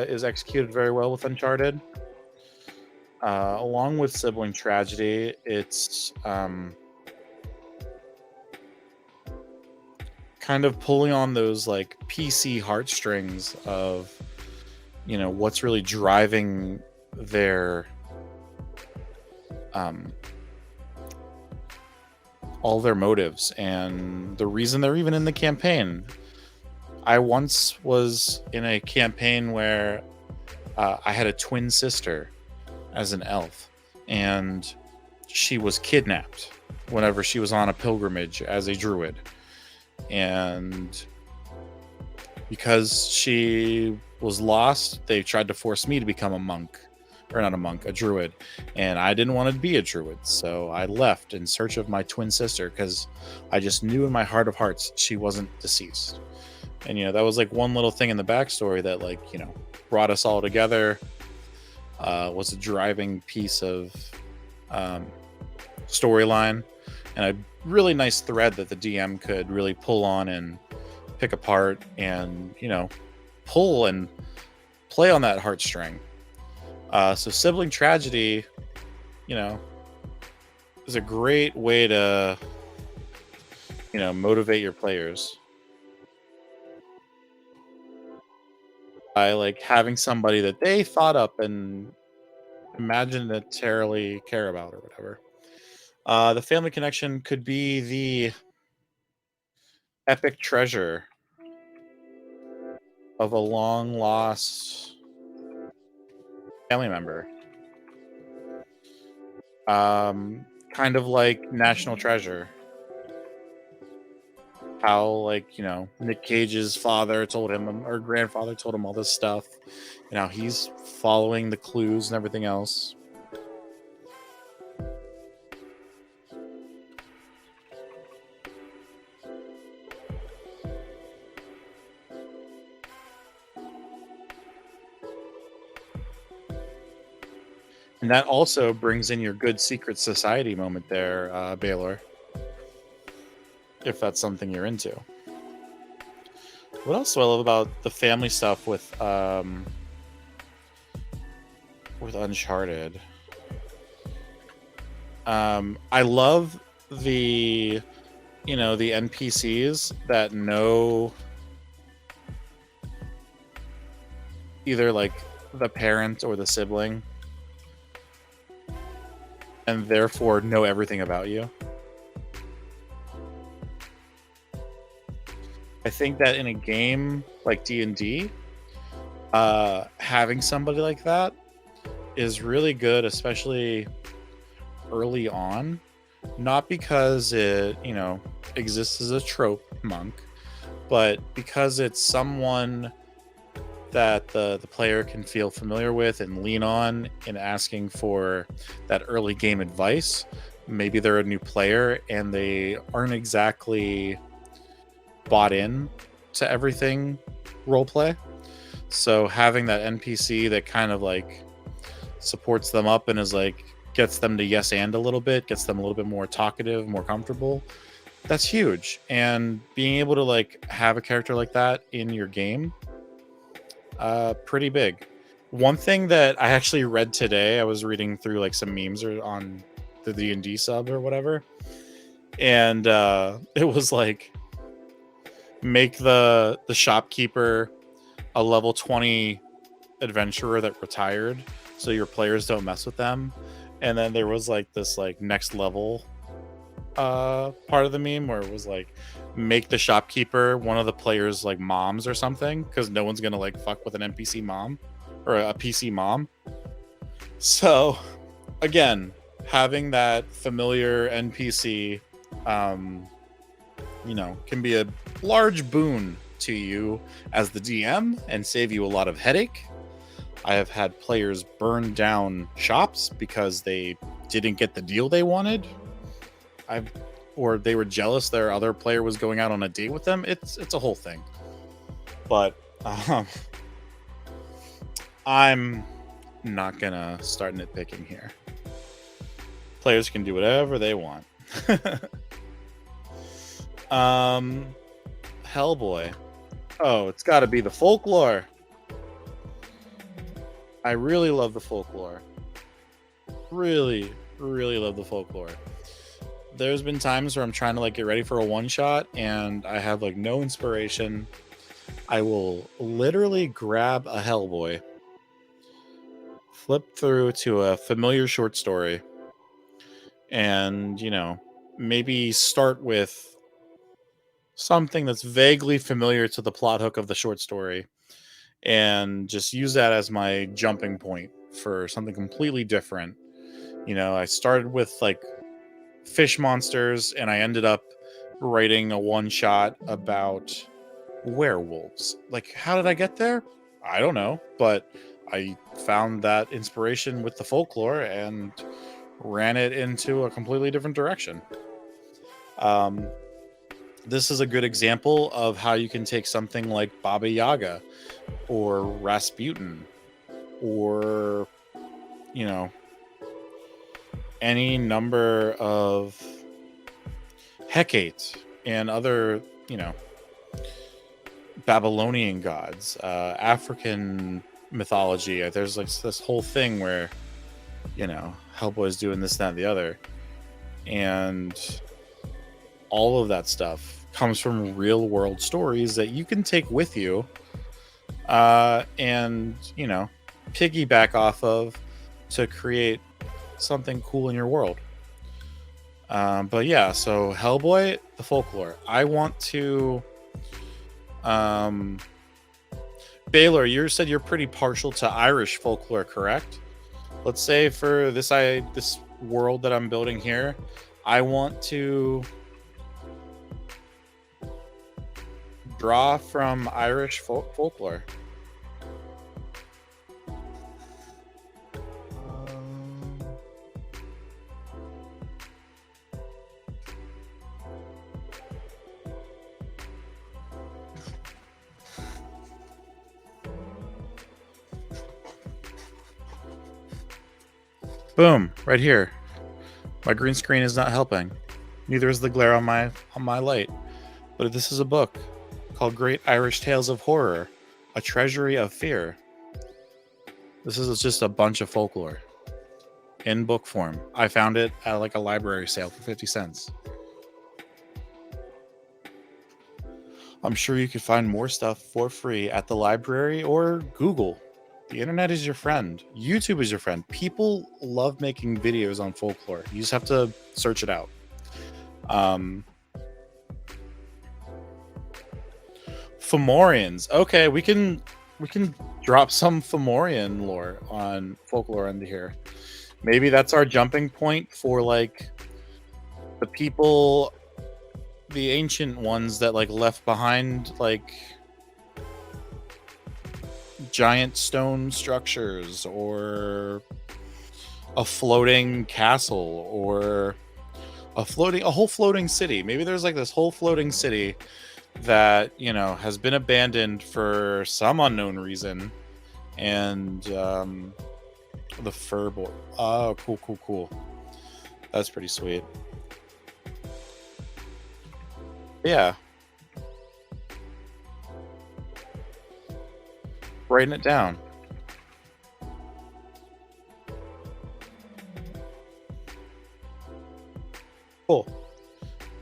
is executed very well with Uncharted. Along with sibling tragedy, it's kind of pulling on those like PC heartstrings of what's really driving their um, all their motives and the reason they're even in the campaign. I once was in a campaign where I had a twin sister as an elf, and she was kidnapped whenever she was on a pilgrimage as a druid. And because she was lost, they tried to force me to become a monk, or not a monk, a druid. And I didn't want to be a druid, so I left in search of my twin sister because I just knew in my heart of hearts she wasn't deceased. And that was like one little thing in the backstory that brought us all together. Was a driving piece of storyline, and a really nice thread that the DM could really pull on and pick apart, and pull and play on that heartstring. So sibling tragedy, is a great way to motivate your players by like having somebody that they thought up and imaginatarily care about or whatever. The family connection could be the epic treasure of a long lost family member. Kind of like National Treasure. How Nick Cage's father told him, or grandfather told him all this stuff. He's following the clues and everything else. And that also brings in your good secret society moment there, Baylor, if that's something you're into. What else do I love about the family stuff with Uncharted? I love the the NPCs that know either like the parent or the sibling, and therefore know everything about you. I think that in a game like D&D, having somebody like that is really good, especially early on. Not because it, exists as a trope monk, but because it's someone that the player can feel familiar with and lean on in asking for that early game advice. Maybe they're a new player and they aren't exactly bought in to everything roleplay. So having that NPC that kind of like supports them up and is like gets them to yes and a little bit, gets them a little bit more talkative, more comfortable. That's huge. And being able to like have a character like that in your game, pretty big. One thing that I actually read today, I was reading through like some memes or on the D&D sub or whatever, and it was like make the shopkeeper a level 20 adventurer that retired so your players don't mess with them. And then there was like this like next level part of the meme where it was like make the shopkeeper one of the players' like moms or something, because no one's gonna like fuck with an NPC mom or a PC mom. So again, having that familiar NPC, can be a large boon to you as the DM and save you a lot of headache. I have had players burn down shops because they didn't get the deal they wanted. Or they were jealous their other player was going out on a date with them. It's a whole thing. But I'm not gonna start nitpicking here. Players can do whatever they want. Hellboy. Oh, it's got to be the folklore. I really love the folklore. Really, really love the folklore. There's been times where I'm trying to like get ready for a one shot and I have like no inspiration. I will literally grab a Hellboy, flip through to a familiar short story, and maybe start with something that's vaguely familiar to the plot hook of the short story and just use that as my jumping point for something completely different. I started with like fish monsters and I ended up writing a one shot about werewolves. Like, how did I get there? I don't know, but I found that inspiration with the folklore and ran it into a completely different direction. This is a good example of how you can take something like Baba Yaga or Rasputin or any number of Hecate and other Babylonian gods, African mythology. There's like this whole thing where Hellboy's doing this, that, and the other, and all of that stuff comes from real world stories that you can take with you and piggyback off of to create something cool in your world. But yeah, so Hellboy, the folklore. I want to Baylor, you said you're pretty partial to Irish folklore, correct? Let's say for this world that I'm building here, I want to draw from Irish folklore. Boom, right here. My green screen is not helping. Neither is the glare on my light. But this is a book called Great Irish Tales of Horror, A Treasury of Fear. This is just a bunch of folklore in book form. I found it at like a library sale for 50 cents. I'm sure you could find more stuff for free at the library or Google. The internet is your friend. YouTube is your friend. People love making videos on folklore. You just have to search it out. Fomorians. Okay, we can drop some Fomorian lore on folklore into here. Maybe that's our jumping point for like the people, the ancient ones that like left behind like giant stone structures or a floating castle or a whole floating city. Maybe there's like this whole floating city that has been abandoned for some unknown reason, and the fur boy. Oh, cool. That's pretty sweet. Yeah. Writing it down. Cool.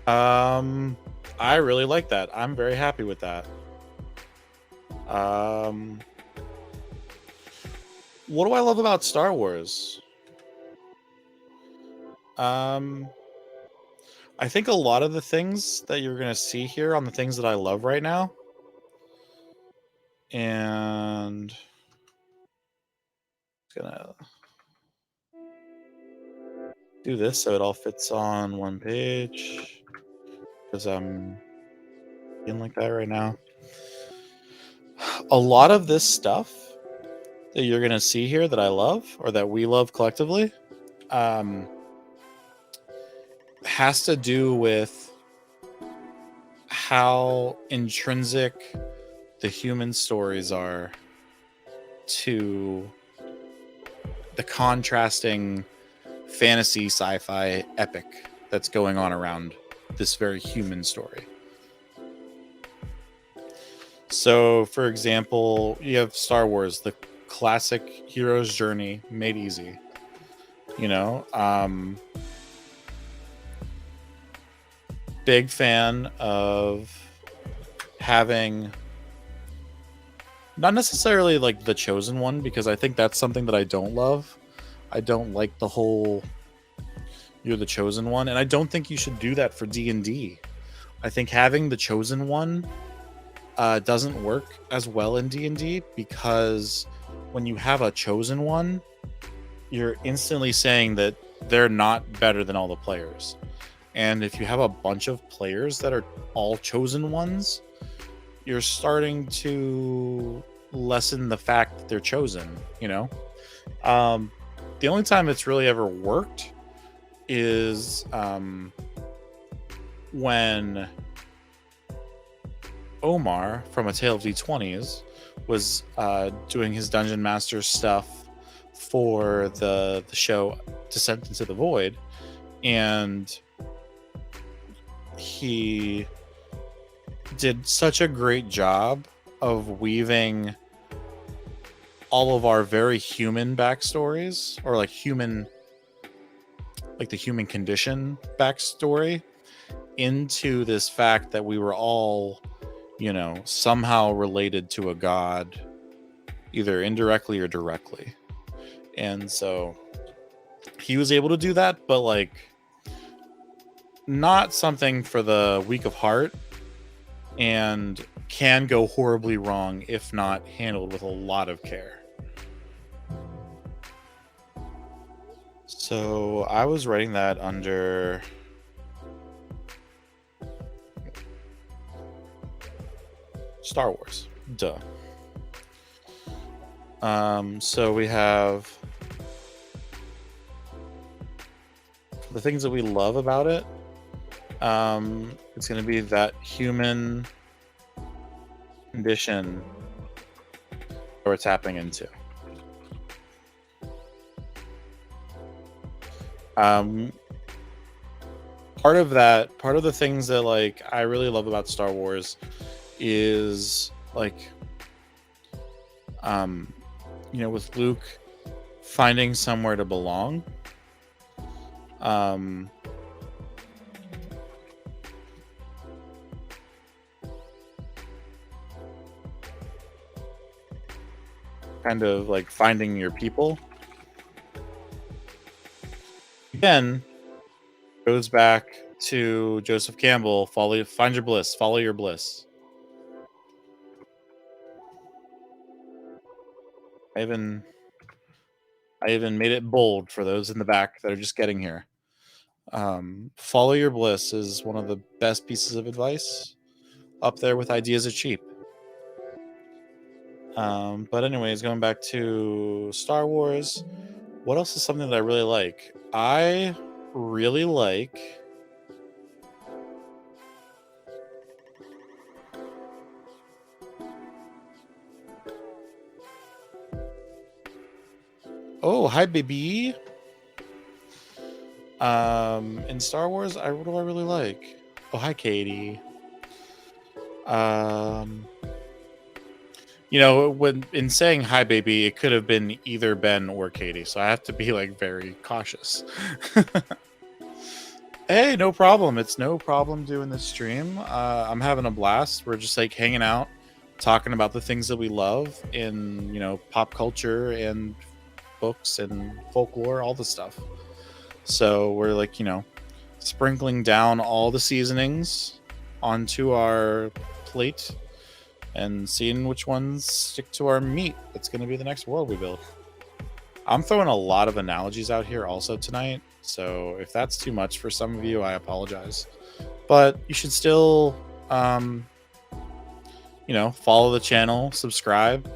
I really like that. I'm very happy with that. What do I love about Star Wars? I I think a lot of the things that you're gonna see here on the things that I love right now, and gonna do this so it all fits on one page because I'm feeling like that right now. A lot of this stuff that you're gonna see here that I love or that we love collectively um, has to do with how intrinsic the human stories are to the contrasting fantasy sci-fi epic that's going on around this very human story. So, for example, you have Star Wars, the classic hero's journey made easy. You know, big fan of having not necessarily like the chosen one, because I think that's something that I don't love. I don't like the whole you're the chosen one, and I don't think you should do that for D&D. I think having the chosen one doesn't work as well in D&D, because when you have a chosen one, you're instantly saying that they're not better than all the players. And if you have a bunch of players that are all chosen ones, you're starting to lessen the fact that they're chosen, you know? The only time it's really ever worked is when Omar from A Tale of D20s was doing his Dungeon Master stuff for the show Descent into the Void, and he did such a great job of weaving all of our very human backstories, or like human, like the human condition backstory, into this fact that we were all, you know, somehow related to a god, either indirectly or directly. And so he was able to do that, but like not something for the weak of heart, and can go horribly wrong if not handled with a lot of care. So I was writing that under Star Wars. Duh. So we have the things that we love about it. It's going to be that human condition that we're tapping into. Part of the things that like I really love about Star Wars is like, you know, with Luke finding somewhere to belong. Kind of like finding your people. Again, goes back to Joseph Campbell, find your bliss, follow your bliss. I even made it bold for those in the back that are just getting here. Follow your bliss is one of the best pieces of advice, up there with ideas are cheap. But anyways, going back to Star Wars, what else is something that I really like? I really like oh, hi baby. In Star Wars, what do I really like? Oh, hi Katie. You know, when in saying hi baby, it could have been either Ben or Katie, so I have to be like very cautious. Hey, no problem. It's no problem doing this stream. I'm having a blast. We're just like hanging out, talking about the things that we love in, you know, pop culture and books and folklore, all the stuff. So we're like, you know, sprinkling down all the seasonings onto our plate and seeing which ones stick to our meat. That's going to be the next world we build. I'm throwing a lot of analogies out here also tonight, so if that's too much for some of you, I apologize. But you should still, follow the channel, subscribe,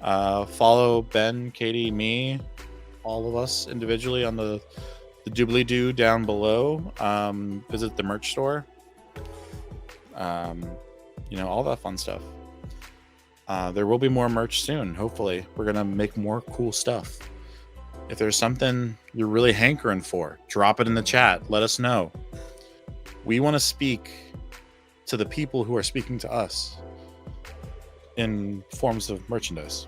follow Ben, Katie, me, all of us individually on the doobly-doo down below. Visit the merch store. All that fun stuff. There will be more merch soon. Hopefully, we're gonna make more cool stuff. If there's something you're really hankering for, drop it in the chat. Let us know. We want to speak to the people who are speaking to us in forms of merchandise.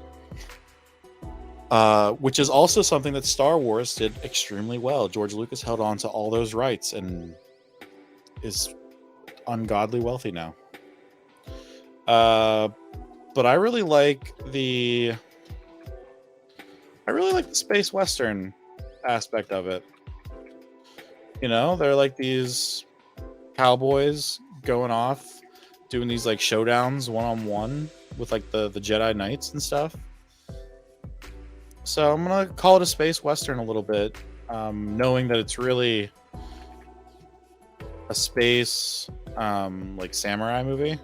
Which is also something that Star Wars did extremely well. George Lucas held on to all those rights and is ungodly wealthy now. But I really like the space western aspect of it. They're like these cowboys going off, doing these like showdowns one-on-one with like the Jedi Knights and stuff. So I'm gonna call it a space western a little bit, knowing that it's really a space like samurai movie.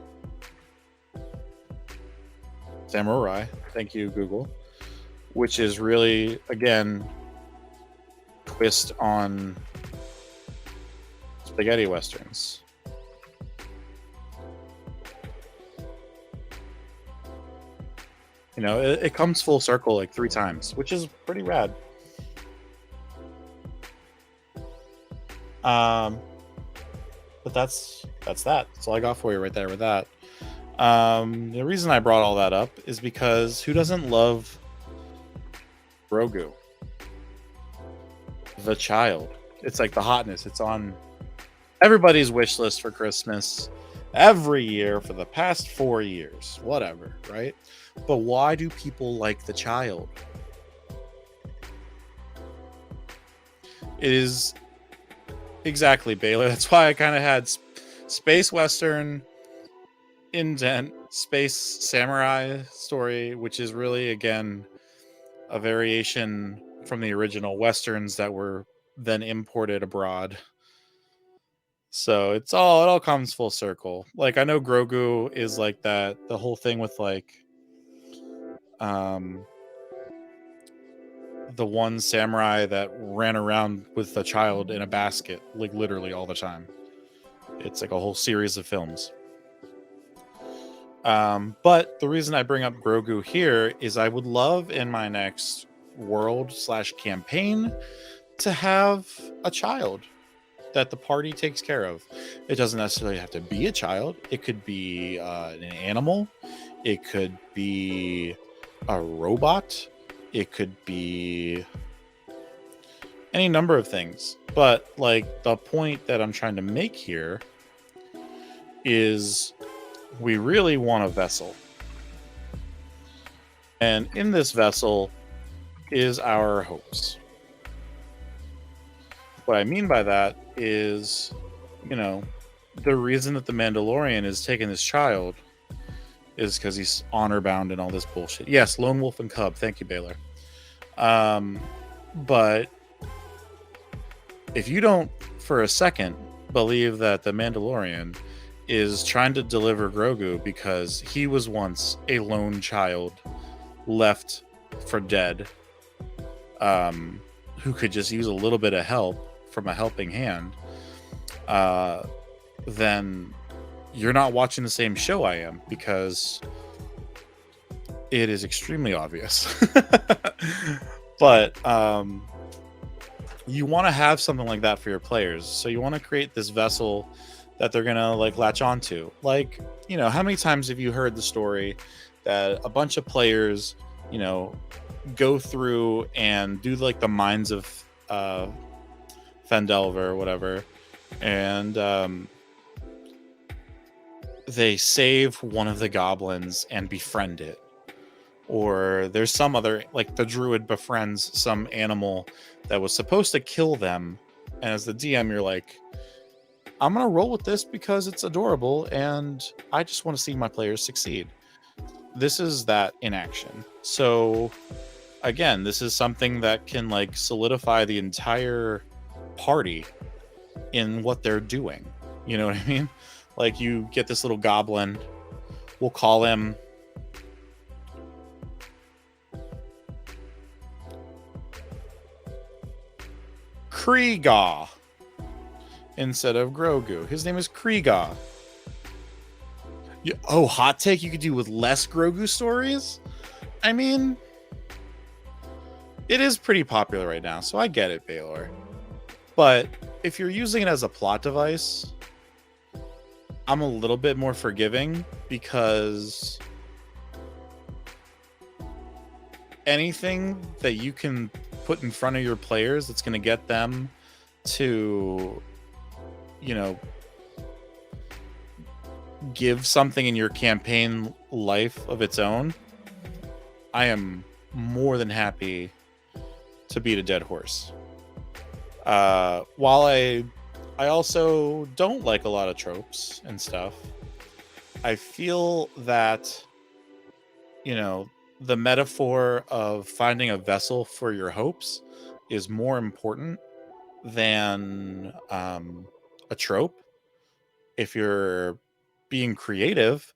Samurai, thank you, Google. Which is really, again, twist on spaghetti westerns. It comes full circle like 3 times, which is pretty rad. But that's that. That's all I got for you right there with that. The reason I brought all that up is because who doesn't love Grogu? The child. It's like the hotness. It's on everybody's wish list for Christmas every year for the past 4 years. Whatever, right? But why do people like the child? It is exactly, Baylor. That's why I kind of had space western indent space samurai story, which is really, again, a variation from the original westerns that were then imported abroad. So it all comes full circle. Like, I know Grogu is like that, the whole thing with like the one samurai that ran around with a child in a basket, like literally all the time. It's like a whole series of films. But the reason I bring up Grogu here is I would love in my next world/campaign to have a child that the party takes care of. It doesn't necessarily have to be a child. It could be an animal. It could be a robot. It could be any number of things. But like the point that I'm trying to make here is we really want a vessel. And in this vessel is our hopes. What I mean by that is, the reason that the Mandalorian is taking this child is because he's honor bound and all this bullshit. Yes, Lone Wolf and Cub. Thank you, Baylor. But if you don't for a second believe that the Mandalorian is trying to deliver Grogu because he was once a lone child left for dead, who could just use a little bit of help from a helping hand, then you're not watching the same show I am, because it is extremely obvious. But you want to have something like that for your players. So you want to create this vessel that they're going to like latch onto. Like, how many times have you heard the story that a bunch of players, go through and do like the mines of Phandelver or whatever, and they save one of the goblins and befriend it. Or there's some other, like the druid befriends some animal that was supposed to kill them, And as the DM, you're like, I'm going to roll with this because it's adorable and I just want to see my players succeed. This is that in action. So again, this is something that can like solidify the entire party in what they're doing. You know what I mean? Like you get this little goblin, we'll call him Kriega instead of Grogu. His name is Kriega. Oh, hot take, you could do with less Grogu stories? I mean, it is pretty popular right now, so I get it, Baylor. But if you're using it as a plot device, I'm a little bit more forgiving, because anything that you can put in front of your players that's going to get them to, you know, give something in your campaign life of its own, I am more than happy to beat a dead horse. While I also don't like a lot of tropes and stuff, I feel that, you know, the metaphor of finding a vessel for your hopes is more important than a trope. If you're being creative,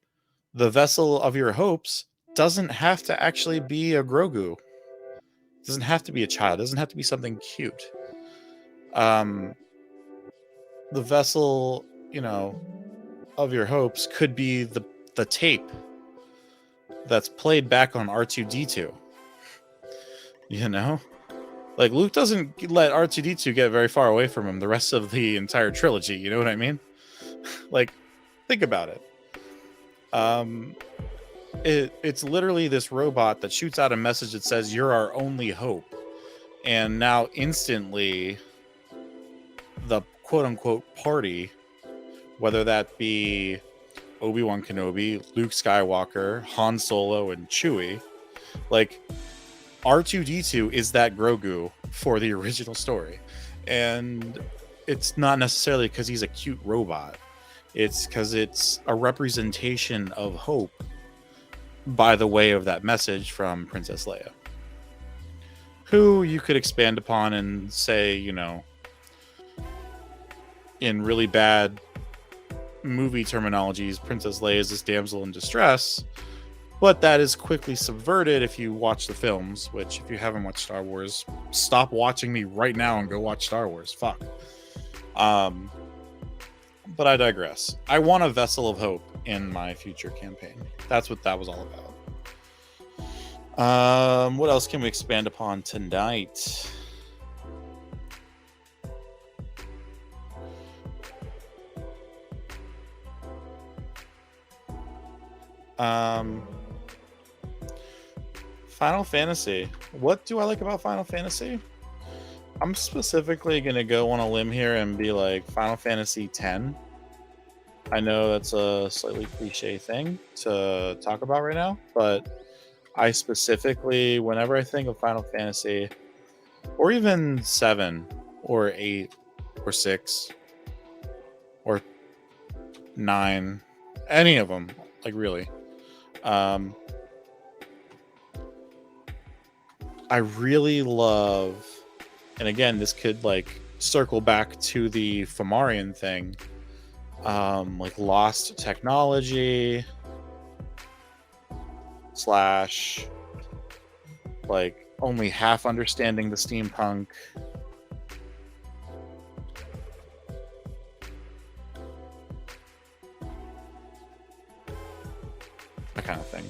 the vessel of your hopes doesn't have to actually be a Grogu. It doesn't have to be a child. It doesn't have to be something cute. The vessel, you know, of your hopes could be the tape that's played back on R2-D2. You know? Like, Luke doesn't let R2-D2 get very far away from him the rest of the entire trilogy, you know what I mean? Like, think about it. It's literally this robot that shoots out a message that says, "You're our only hope." And now instantly, the quote-unquote party, whether that be Obi-Wan Kenobi, Luke Skywalker, Han Solo, and Chewie, like, R2-D2 is that Grogu for the original story. And it's not necessarily because he's a cute robot. It's because it's a representation of hope by the way of that message from Princess Leia, who you could expand upon and say, you know, in really bad movie terminologies, Princess Leia is this damsel in distress, but that is quickly subverted if you watch the films, which, if you haven't watched Star Wars, stop watching me right now and go watch Star Wars. Fuck. But I digress. I want a vessel of hope in my future campaign. That's what that was all about. What else can we expand upon tonight? Final Fantasy. What do I like about Final Fantasy? I'm specifically going to go on a limb here and be like Final Fantasy X. I know that's a slightly cliche thing to talk about right now, but I specifically, whenever I think of Final Fantasy, or even 7 or 8 or 6 or 9, any of them, like, really, I really love, and again, this could like circle back to the Fomorian thing, like lost technology / like only half understanding the steampunk. That kind of thing.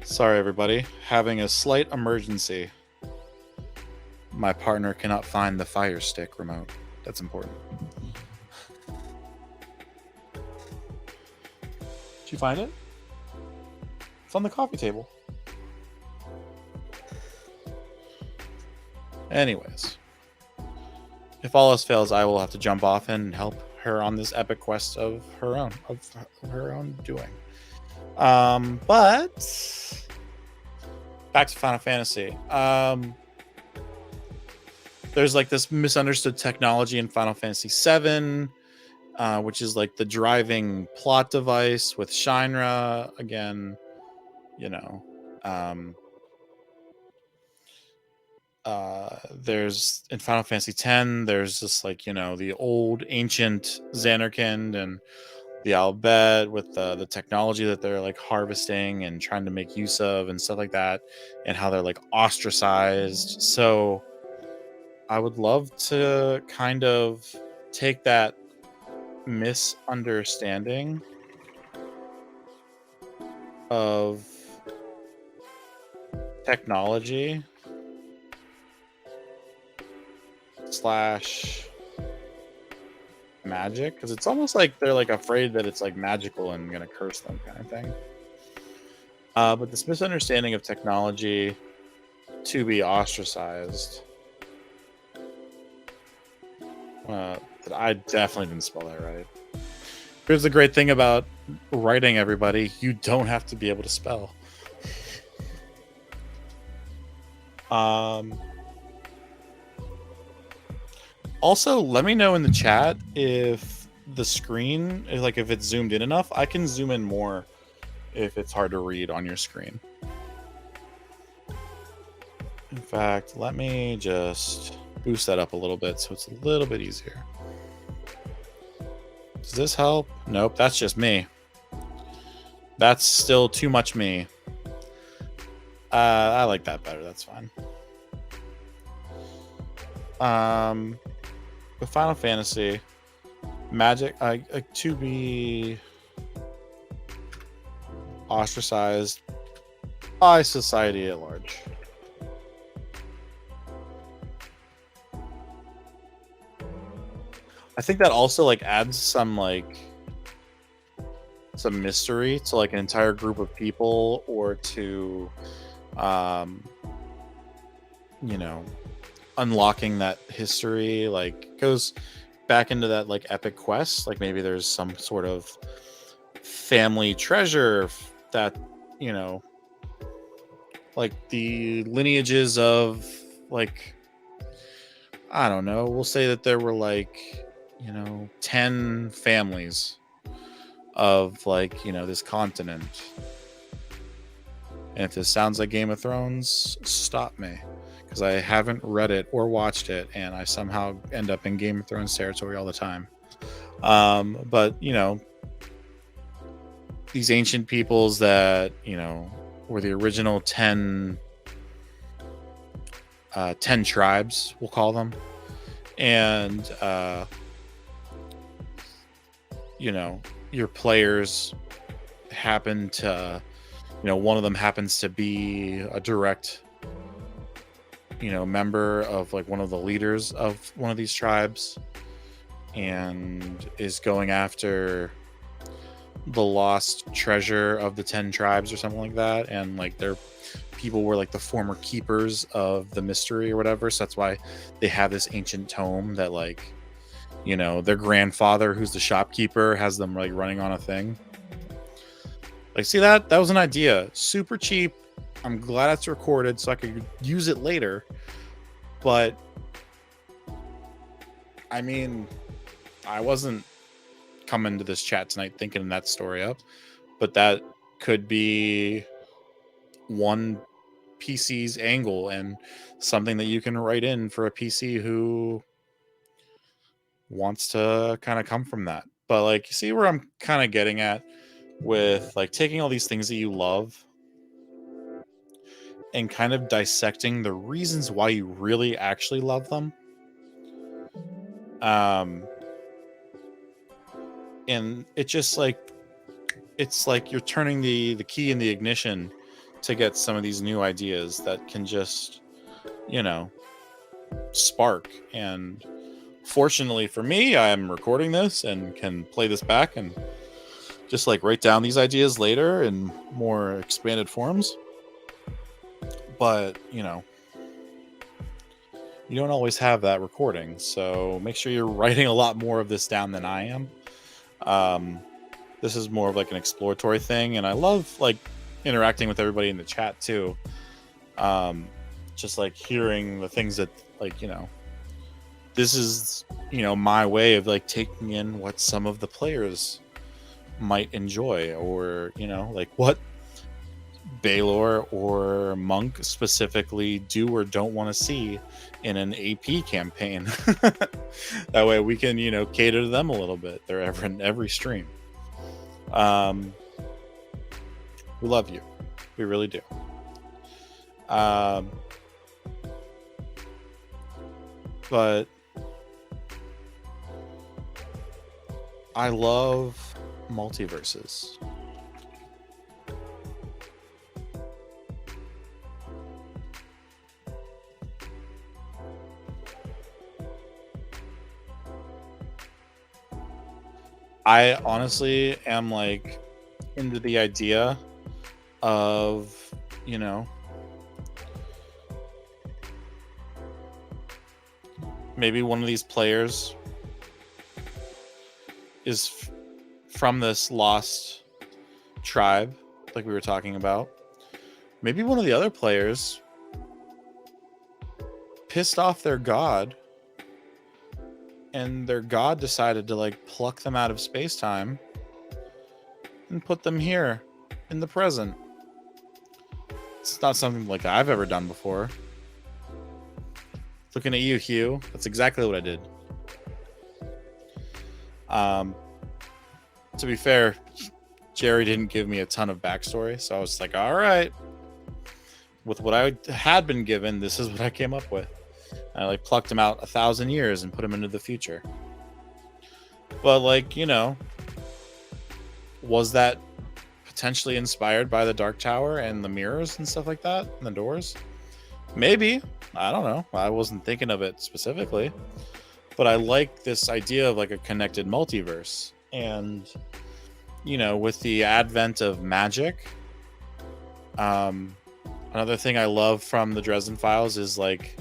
Sorry, everybody. Having a slight emergency. My partner cannot find the Fire Stick remote. That's important. Did you find it? It's on the coffee table. Anyways. If all else fails, I will have to jump off and help her on this epic quest of her own doing. But back to Final Fantasy. There's like this misunderstood technology in Final Fantasy VII, which is like the driving plot device with Shinra. Again, you know, there's in Final Fantasy X, there's just like, the old ancient Xanarkand and the Al Bhed with the technology that they're like harvesting and trying to make use of and stuff like that, and how they're like ostracized. So I would love to kind of take that misunderstanding of technology slash magic, because it's almost like they're like afraid that it's like magical and gonna curse them kind of thing. But this misunderstanding of technology to be ostracized. I definitely didn't spell that right. Here's the great thing about writing, everybody. You don't have to be able to spell. Also, let me know in the chat if the screen, if it's zoomed in enough. I can zoom in more if it's hard to read on your screen. In fact, let me just boost that up a little bit so it's a little bit easier. Does this help? Nope, that's just me. That's still too much me. I like that better. That's fine. With Final Fantasy, magic, to be ostracized by society at large. I think that also adds some mystery to an entire group of people, or to unlocking that history, goes back into that epic quest. Maybe there's some sort of family treasure that the lineages of I don't know, we'll say that there were 10 families of this continent. And if this sounds like Game of Thrones, stop me, because I haven't read it or watched it, and I somehow end up in Game of Thrones territory all the time. But these ancient peoples that were the original 10 tribes, we'll call them, and your players happen to, one of them happens to be a direct member of one of the leaders of one of these tribes, and is going after the lost treasure of the 10 tribes or something like that. And their people were the former keepers of the mystery or whatever, so that's why they have this ancient tome that their grandfather, who's the shopkeeper, has them running on a thing. See, that was an idea, super cheap. I'm glad it's recorded so I could use it later. But I mean, I wasn't coming to this chat tonight thinking that story up, but that could be one PC's angle, and something that you can write in for a PC who wants to kind of come from that. But you see where I'm kind of getting at with taking all these things that you love and kind of dissecting the reasons why you really actually love them. And it just it's you're turning the key in the ignition to get some of these new ideas that can just spark. And fortunately for me, I'm recording this and can play this back and just write down these ideas later in more expanded forms. But you don't always have that recording. So make sure you're writing a lot more of this down than I am. This is more of like an exploratory thing, and I love like interacting with everybody in the chat too. Just like hearing the things that, like, this is, my way of like taking in what some of the players might enjoy, or like what Baylor or Monk specifically do or don't want to see in an AP campaign. That way we can cater to them a little bit. They're ever in every stream. We love you, we really do. But I love multiverses. I honestly am like into the idea of, maybe one of these players is from this lost tribe, like we were talking about. Maybe one of the other players pissed off their god, and their god decided to like pluck them out of space-time and put them here in the present. It's not something like I've ever done before. Looking at you, Hugh. That's exactly what I did. To be fair, Jerry didn't give me a ton of backstory, so I was like, all right. With what I had been given, this is what I came up with. And I like plucked him out 1,000 years and put him into the future. But like, was that potentially inspired by the Dark Tower and the mirrors and stuff like that, and the doors? Maybe. I don't know. I wasn't thinking of it specifically. But I like this idea of like a connected multiverse. And, with the advent of magic, another thing I love from the Dresden Files is like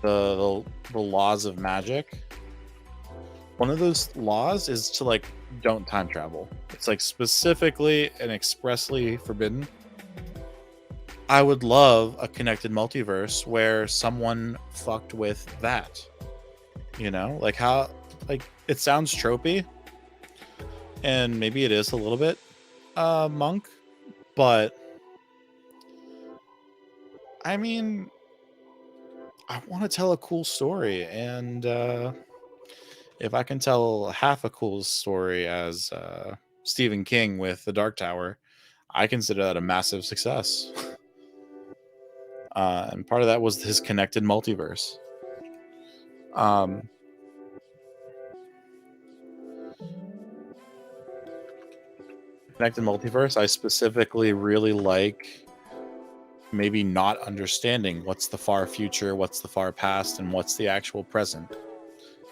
the laws of magic. One of those laws is to like don't time travel. It's like specifically and expressly forbidden. I would love a connected multiverse where someone fucked with that. Like how, like, it sounds tropey, and maybe it is a little bit Monk, but I mean, I want to tell a cool story, and if I can tell half a cool story as Stephen King with The Dark Tower, I consider that a massive success. And part of that was his connected multiverse. Connected multiverse, I specifically really like maybe not understanding what's the far future, what's the far past, and what's the actual present.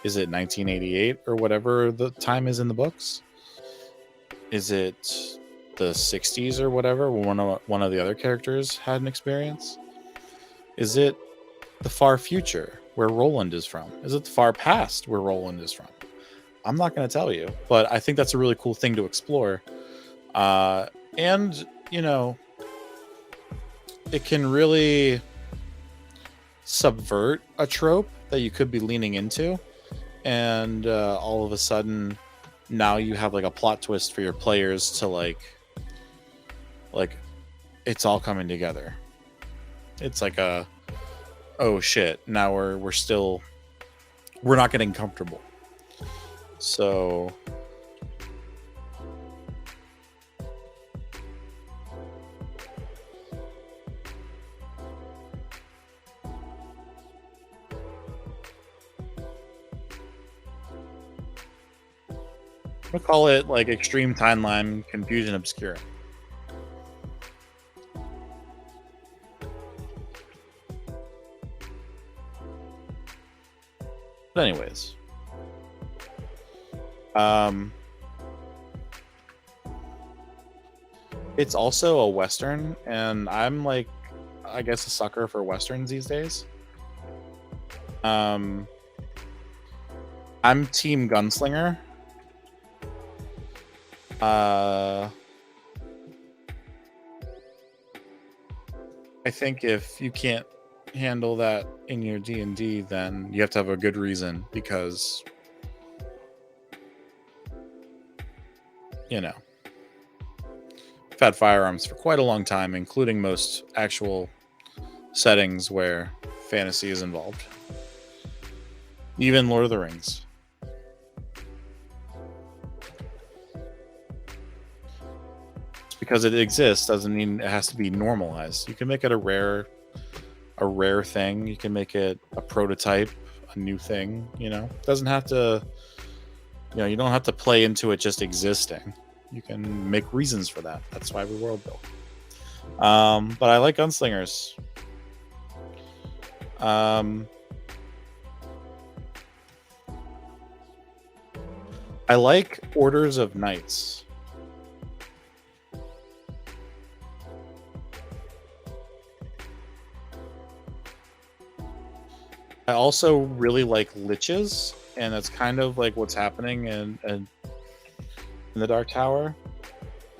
Is it 1988 or whatever the time is in the books? Is it the 60s or whatever, when one of the other characters had an experience? Is it the far future where Roland is from? Is it the far past where Roland is from? I'm not going to tell you, but I think that's a really cool thing to explore. And, it can really subvert a trope that you could be leaning into. And all of a sudden, now you have like a plot twist for your players to like it's all coming together. It's like oh shit, now we're not getting comfortable. So I'm gonna call it like extreme timeline confusion obscura. But anyways, it's also a Western, and I'm like, I guess, a sucker for Westerns these days. Um, I'm Team Gunslinger. Uh, I think if you can't handle that in your D&D, then you have to have a good reason because, you know, I've had firearms for quite a long time, including most actual settings where fantasy is involved. Even Lord of the Rings. Just because it exists doesn't mean it has to be normalized. You can make it a rare thing. You can make it a prototype, a new thing, you know. It doesn't have to, you know, you don't have to play into it just existing. You can make reasons for that. That's why we world build. But I like gunslingers. I like orders of knights. I also really like liches, and that's kind of like what's happening in the Dark Tower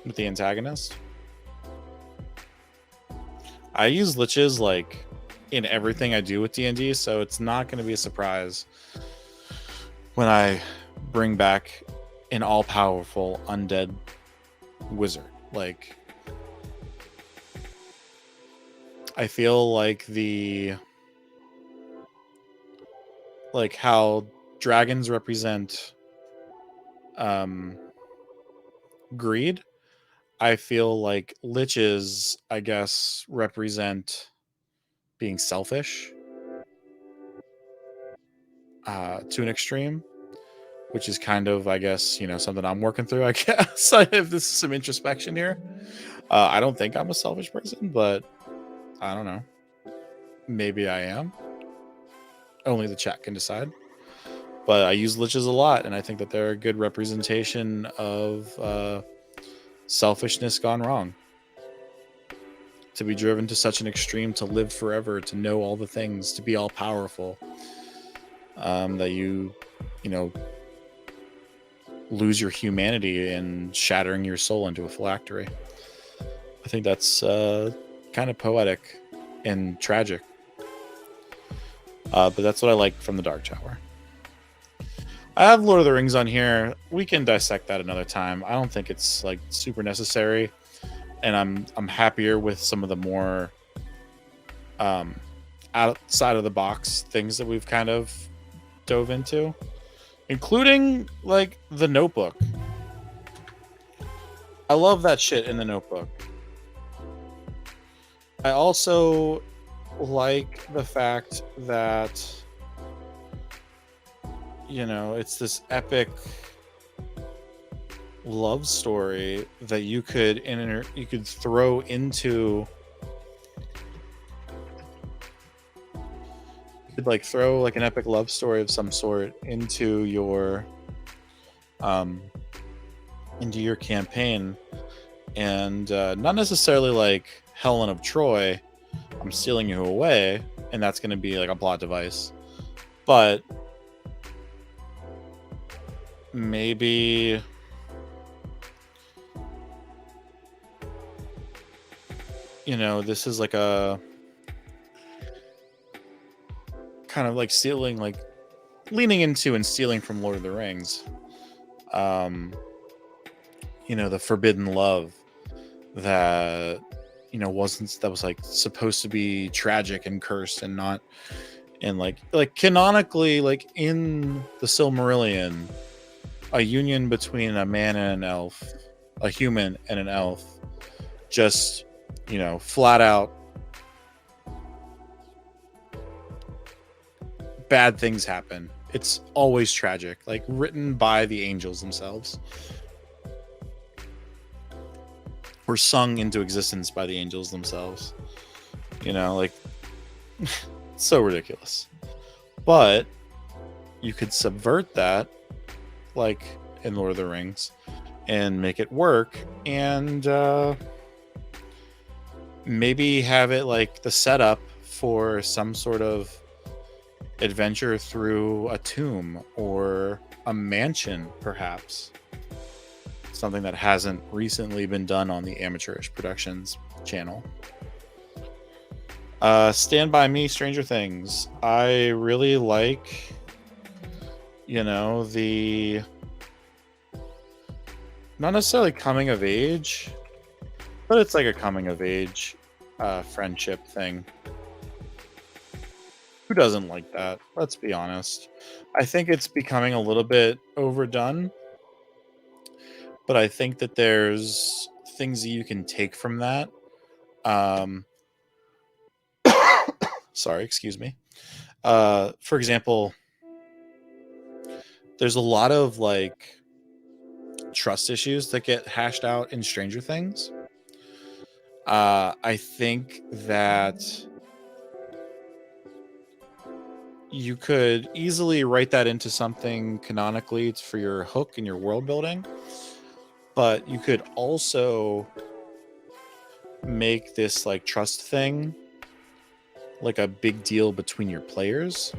with the antagonist. I use liches like in everything I do with D&D, so it's not going to be a surprise when I bring back an all-powerful undead wizard. Like, I feel like how dragons represent greed, I feel like liches, I guess, represent being selfish to an extreme, which is kind of, I guess, you know, something I'm working through, I guess. If this is some introspection here. I don't think I'm a selfish person, but I don't know. Maybe I am. Only the chat can decide. But I use liches a lot, and I think that they're a good representation of selfishness gone wrong. To be driven to such an extreme, to live forever, to know all the things, to be all powerful, that you know, lose your humanity and shattering your soul into a phylactery. I think that's kind of poetic and tragic. But that's what I like from the Dark Tower. I have Lord of the Rings on here. We can dissect that another time. I don't think it's like super necessary, and I'm happier with some of the more outside of the box things that we've kind of dove into, including like the Notebook. I love that shit in the Notebook. I also like the fact that, you know, it's this epic love story that you could throw into, you could like throw like an epic love story of some sort into your campaign, and not necessarily like Helen of Troy, I'm stealing you away, and that's going to be like a plot device, but maybe you know, this is like a kind of like stealing, like leaning into and stealing from Lord of the Rings, you know, the forbidden love that, you know, that was like supposed to be tragic and cursed, and not, and like canonically, like in the Silmarillion, a union between a man and an elf, a human and an elf, just, you know, flat out bad things happen. It's always tragic, like written by the angels themselves, or sung into existence by the angels themselves. You know, like so ridiculous. But you could subvert that, like in Lord of the Rings, and make it work, and maybe have it like the setup for some sort of adventure through a tomb or a mansion, perhaps. Something that hasn't recently been done on the Amateurish Productions channel. Stand By Me, Stranger Things. I really like, the not necessarily coming of age, but it's like a coming of age friendship thing. Who doesn't like that? Let's be honest. I think it's becoming a little bit overdone, but I think that there's things that you can take from that. Um, sorry, excuse me. For example, there's a lot of like trust issues that get hashed out in Stranger Things. I think that you could easily write that into something canonically for your hook and your world building, but you could also make this like trust thing like a big deal between your players.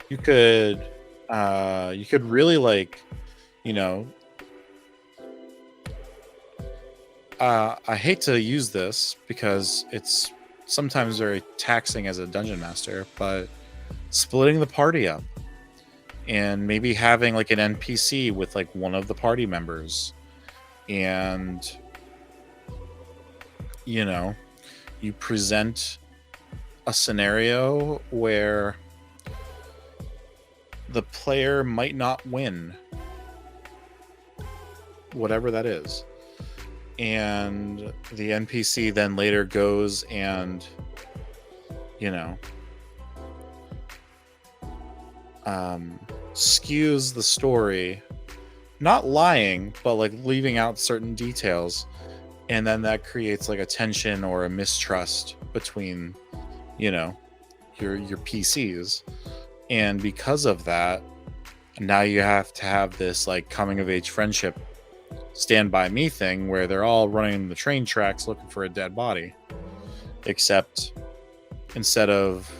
You could really like, you know, I hate to use this because it's sometimes very taxing as a dungeon master, but splitting the party up and maybe having like an NPC with like one of the party members, and you present a scenario where the player might not win, whatever that is, and the NPC then later goes and skews the story, not lying, but like leaving out certain details, and then that creates like a tension or a mistrust between your PCs, and because of that, now you have to have this like coming of age friendship Stand By Me thing where they're all running the train tracks looking for a dead body, except instead of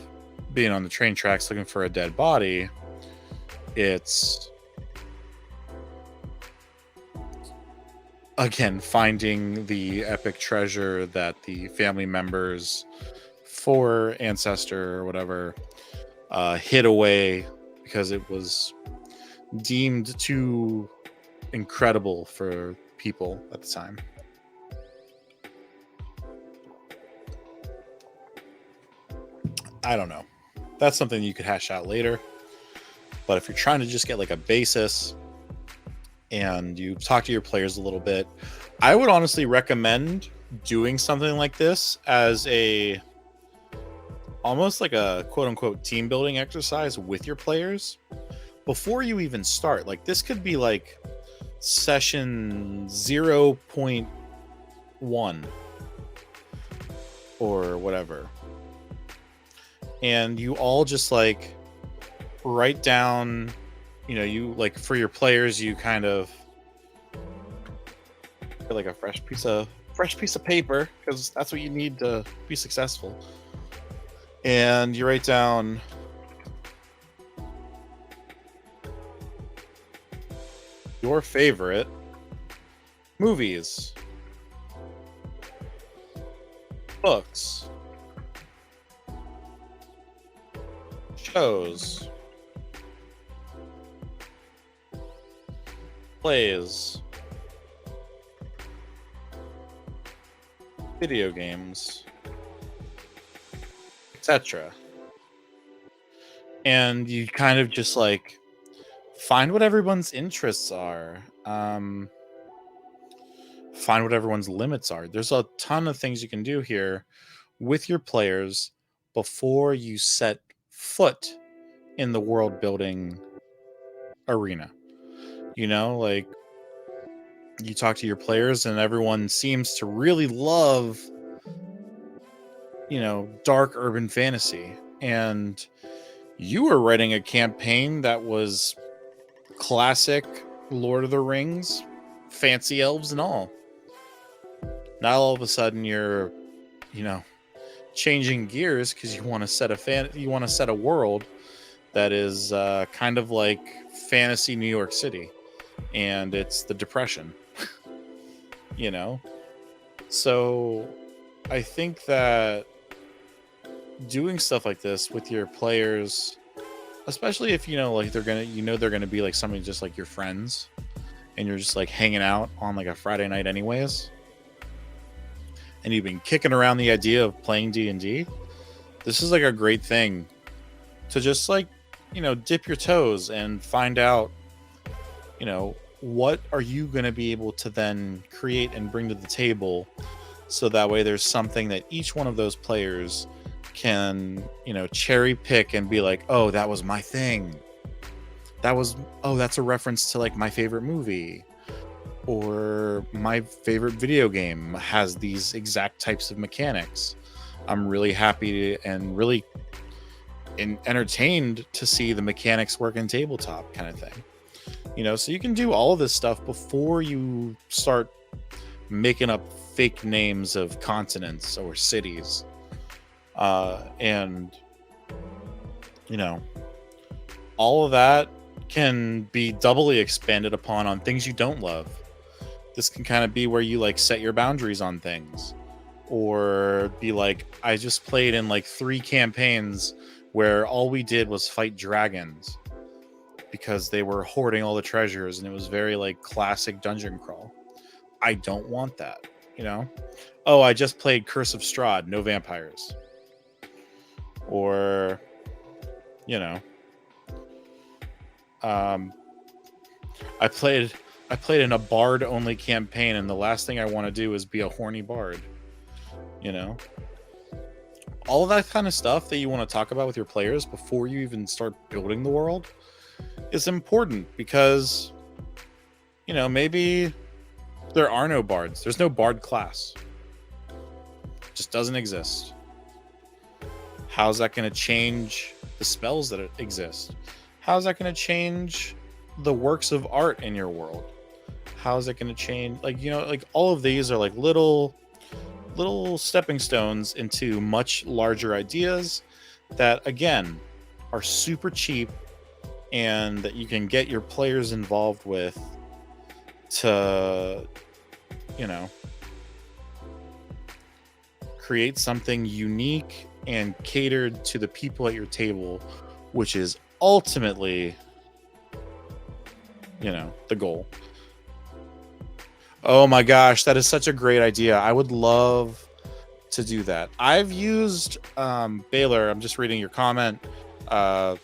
being on the train tracks looking for a dead body, it's again finding the epic treasure that the family members for ancestor or whatever hid away because it was deemed too incredible for people at the time. I don't know. That's something you could hash out later. But if you're trying to just get like a basis and you talk to your players a little bit, I would honestly recommend doing something like this as almost like a quote unquote team building exercise with your players before you even start. Like this could be like session 0.1 or whatever, and you all just like write down, you like for your players, you kind of get like a fresh piece of paper, because that's what you need to be successful, and you write down your favorite movies, books, shows, plays, video games, etc. And you kind of just like find what everyone's interests are, find what everyone's limits are. There's a ton of things you can do here with your players before you set foot in the world building arena. Like you talk to your players and everyone seems to really love dark urban fantasy, and you were writing a campaign that was classic Lord of the Rings, fancy elves and all. Now all of a sudden you're you know, changing gears because you want to set a world that is kind of like fantasy New York City, and it's the Depression. You know, so I think that doing stuff like this with your players, especially if like they're gonna be like somebody just like your friends, and you're just like hanging out on like a Friday night anyways, and you've been kicking around the idea of playing D&D, this is like a great thing to just like dip your toes and find out what are you going to be able to then create and bring to the table, so that way there's something that each one of those players can cherry pick and be like, oh, that was my thing, that's a reference to like my favorite movie, or my favorite video game has these exact types of mechanics. I'm really happy and really entertained to see the mechanics work in tabletop, kind of thing. So you can do all of this stuff before you start making up fake names of continents or cities. And all of that can be doubly expanded upon on things you don't love. This can kind of be where you like set your boundaries on things, or be like, I just played in like 3 campaigns where all we did was fight dragons because they were hoarding all the treasures, and it was very like classic dungeon crawl. I don't want that, Oh, I just played Curse of Strahd, no vampires. Or, I played in a bard only campaign, and the last thing I want to do is be a horny bard. All of that kind of stuff that you want to talk about with your players before you even start building the world is important, because maybe there are no bards. There's no bard class. It just doesn't exist. How's that going to change the spells that exist? How's that going to change the works of art in your world? How's it going to change? Like all of these are like little stepping stones into much larger ideas that, again, are super cheap and that you can get your players involved with to, create something unique and catered to the people at your table, which is ultimately, the goal. Oh my gosh, that is such a great idea. I would love to do that. I've used Baylor. I'm just reading your comment. I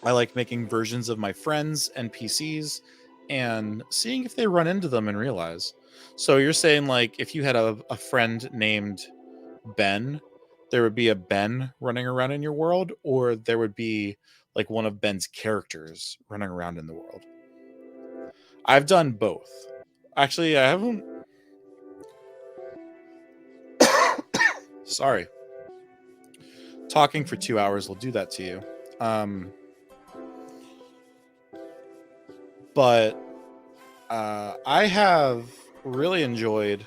like making versions of my friends' NPCs and seeing if they run into them and realize. So you're saying, like, if you had a friend named Ben, there would be a Ben running around in your world, or there would be like one of Ben's characters running around in the world? I've done both. Actually, I haven't. Sorry. Talking for 2 hours will do that to you. But I have really enjoyed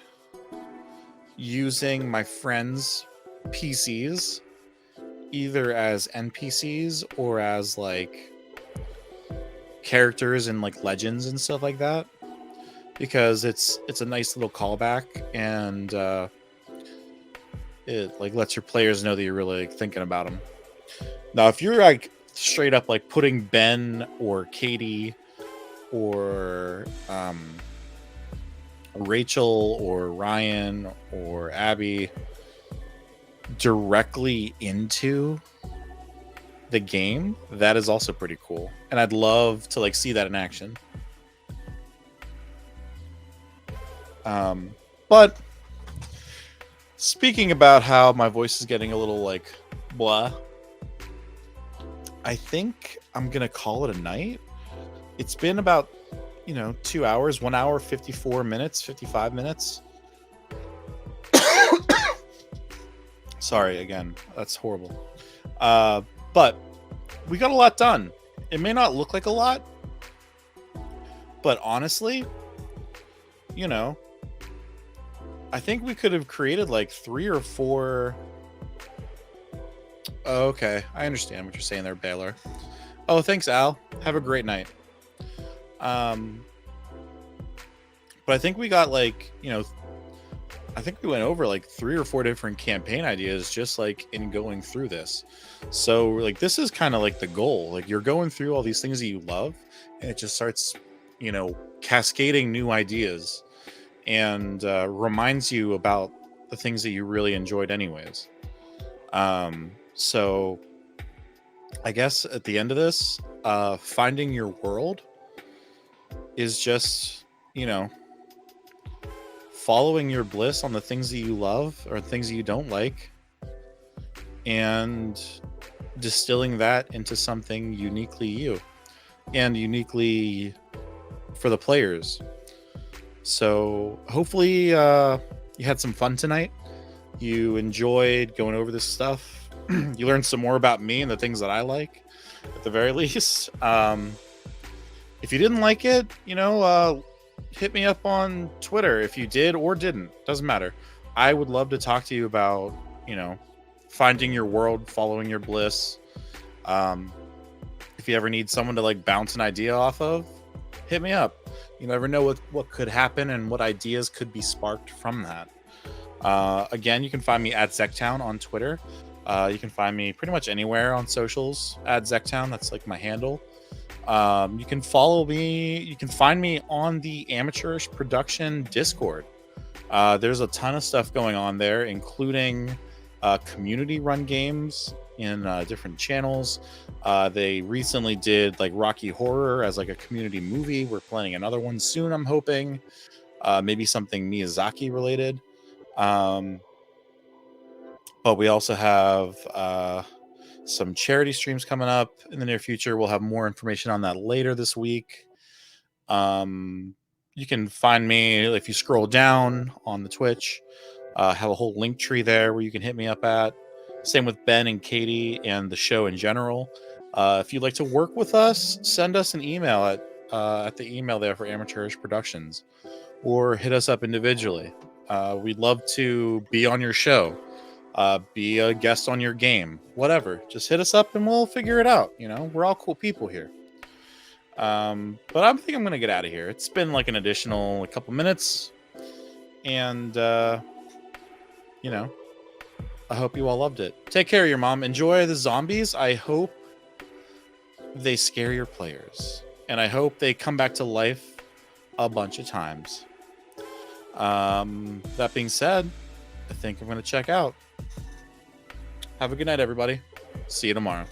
using my friends' PCs either as NPCs or as like characters in like legends and stuff like that, because it's a nice little callback, and it like lets your players know that you're really like, thinking about them. Now, if you're like straight up like putting Ben or Katie or Rachel or Ryan or Abby directly into the game, that is also pretty cool, and I'd love to like see that in action. But speaking about how my voice is getting a little like blah, I think I'm gonna call it a night. It's been about 2 hours, 1 hour 54 minutes, 55 minutes. Sorry again, that's horrible. But we got a lot done. It may not look like a lot, but honestly, I think we could have created like 3 or 4. Oh, okay, I understand what you're saying there, Baylor. Oh, thanks, Al. Have a great night. Um, but I think we got like, I think we went over like 3 or 4 different campaign ideas just like in going through this. So like this is kind of like the goal. Like you're going through all these things that you love, and it just starts, cascading new ideas, and reminds you about the things that you really enjoyed anyways. So I guess at the end of this, finding your world is just, following your bliss on the things that you love or things that you don't like, and distilling that into something uniquely you and uniquely for the players. So hopefully you had some fun tonight. You enjoyed going over this stuff. You learned some more about me and the things that I like, at the very least. If you didn't like it, hit me up on Twitter if you did or didn't. Doesn't matter. I would love to talk to you about, finding your world, following your bliss. If you ever need someone to like bounce an idea off of, hit me up. You never know what could happen and what ideas could be sparked from that. Again, you can find me at Zektown on Twitter. You can find me pretty much anywhere on socials at Zektown. That's like my handle. You can follow me. You can find me on the Amateurish Production Discord. There's a ton of stuff going on there, including community run games in different channels. They recently did like Rocky Horror as like a community movie. We're planning another one soon, I'm hoping. Maybe something Miyazaki related. But we also have some charity streams coming up in the near future. We'll have more information on that later this week. You can find me if you scroll down on the Twitch. Have a whole link tree there where you can hit me up at. Same with Ben and Katie and the show in general. If you'd like to work with us, send us an email at the email there for Amateurish Productions, or hit us up individually. We'd love to be on your show, be a guest on your game, whatever. Just hit us up and we'll figure it out. We're all cool people here. But I think I'm gonna get out of here. It's been like an additional couple minutes, and I hope you all loved it. Take care of your mom. Enjoy the zombies. I hope they scare your players, and I hope they come back to life a bunch of times. That being said, I think I'm going to check out. Have a good night, everybody. See you tomorrow.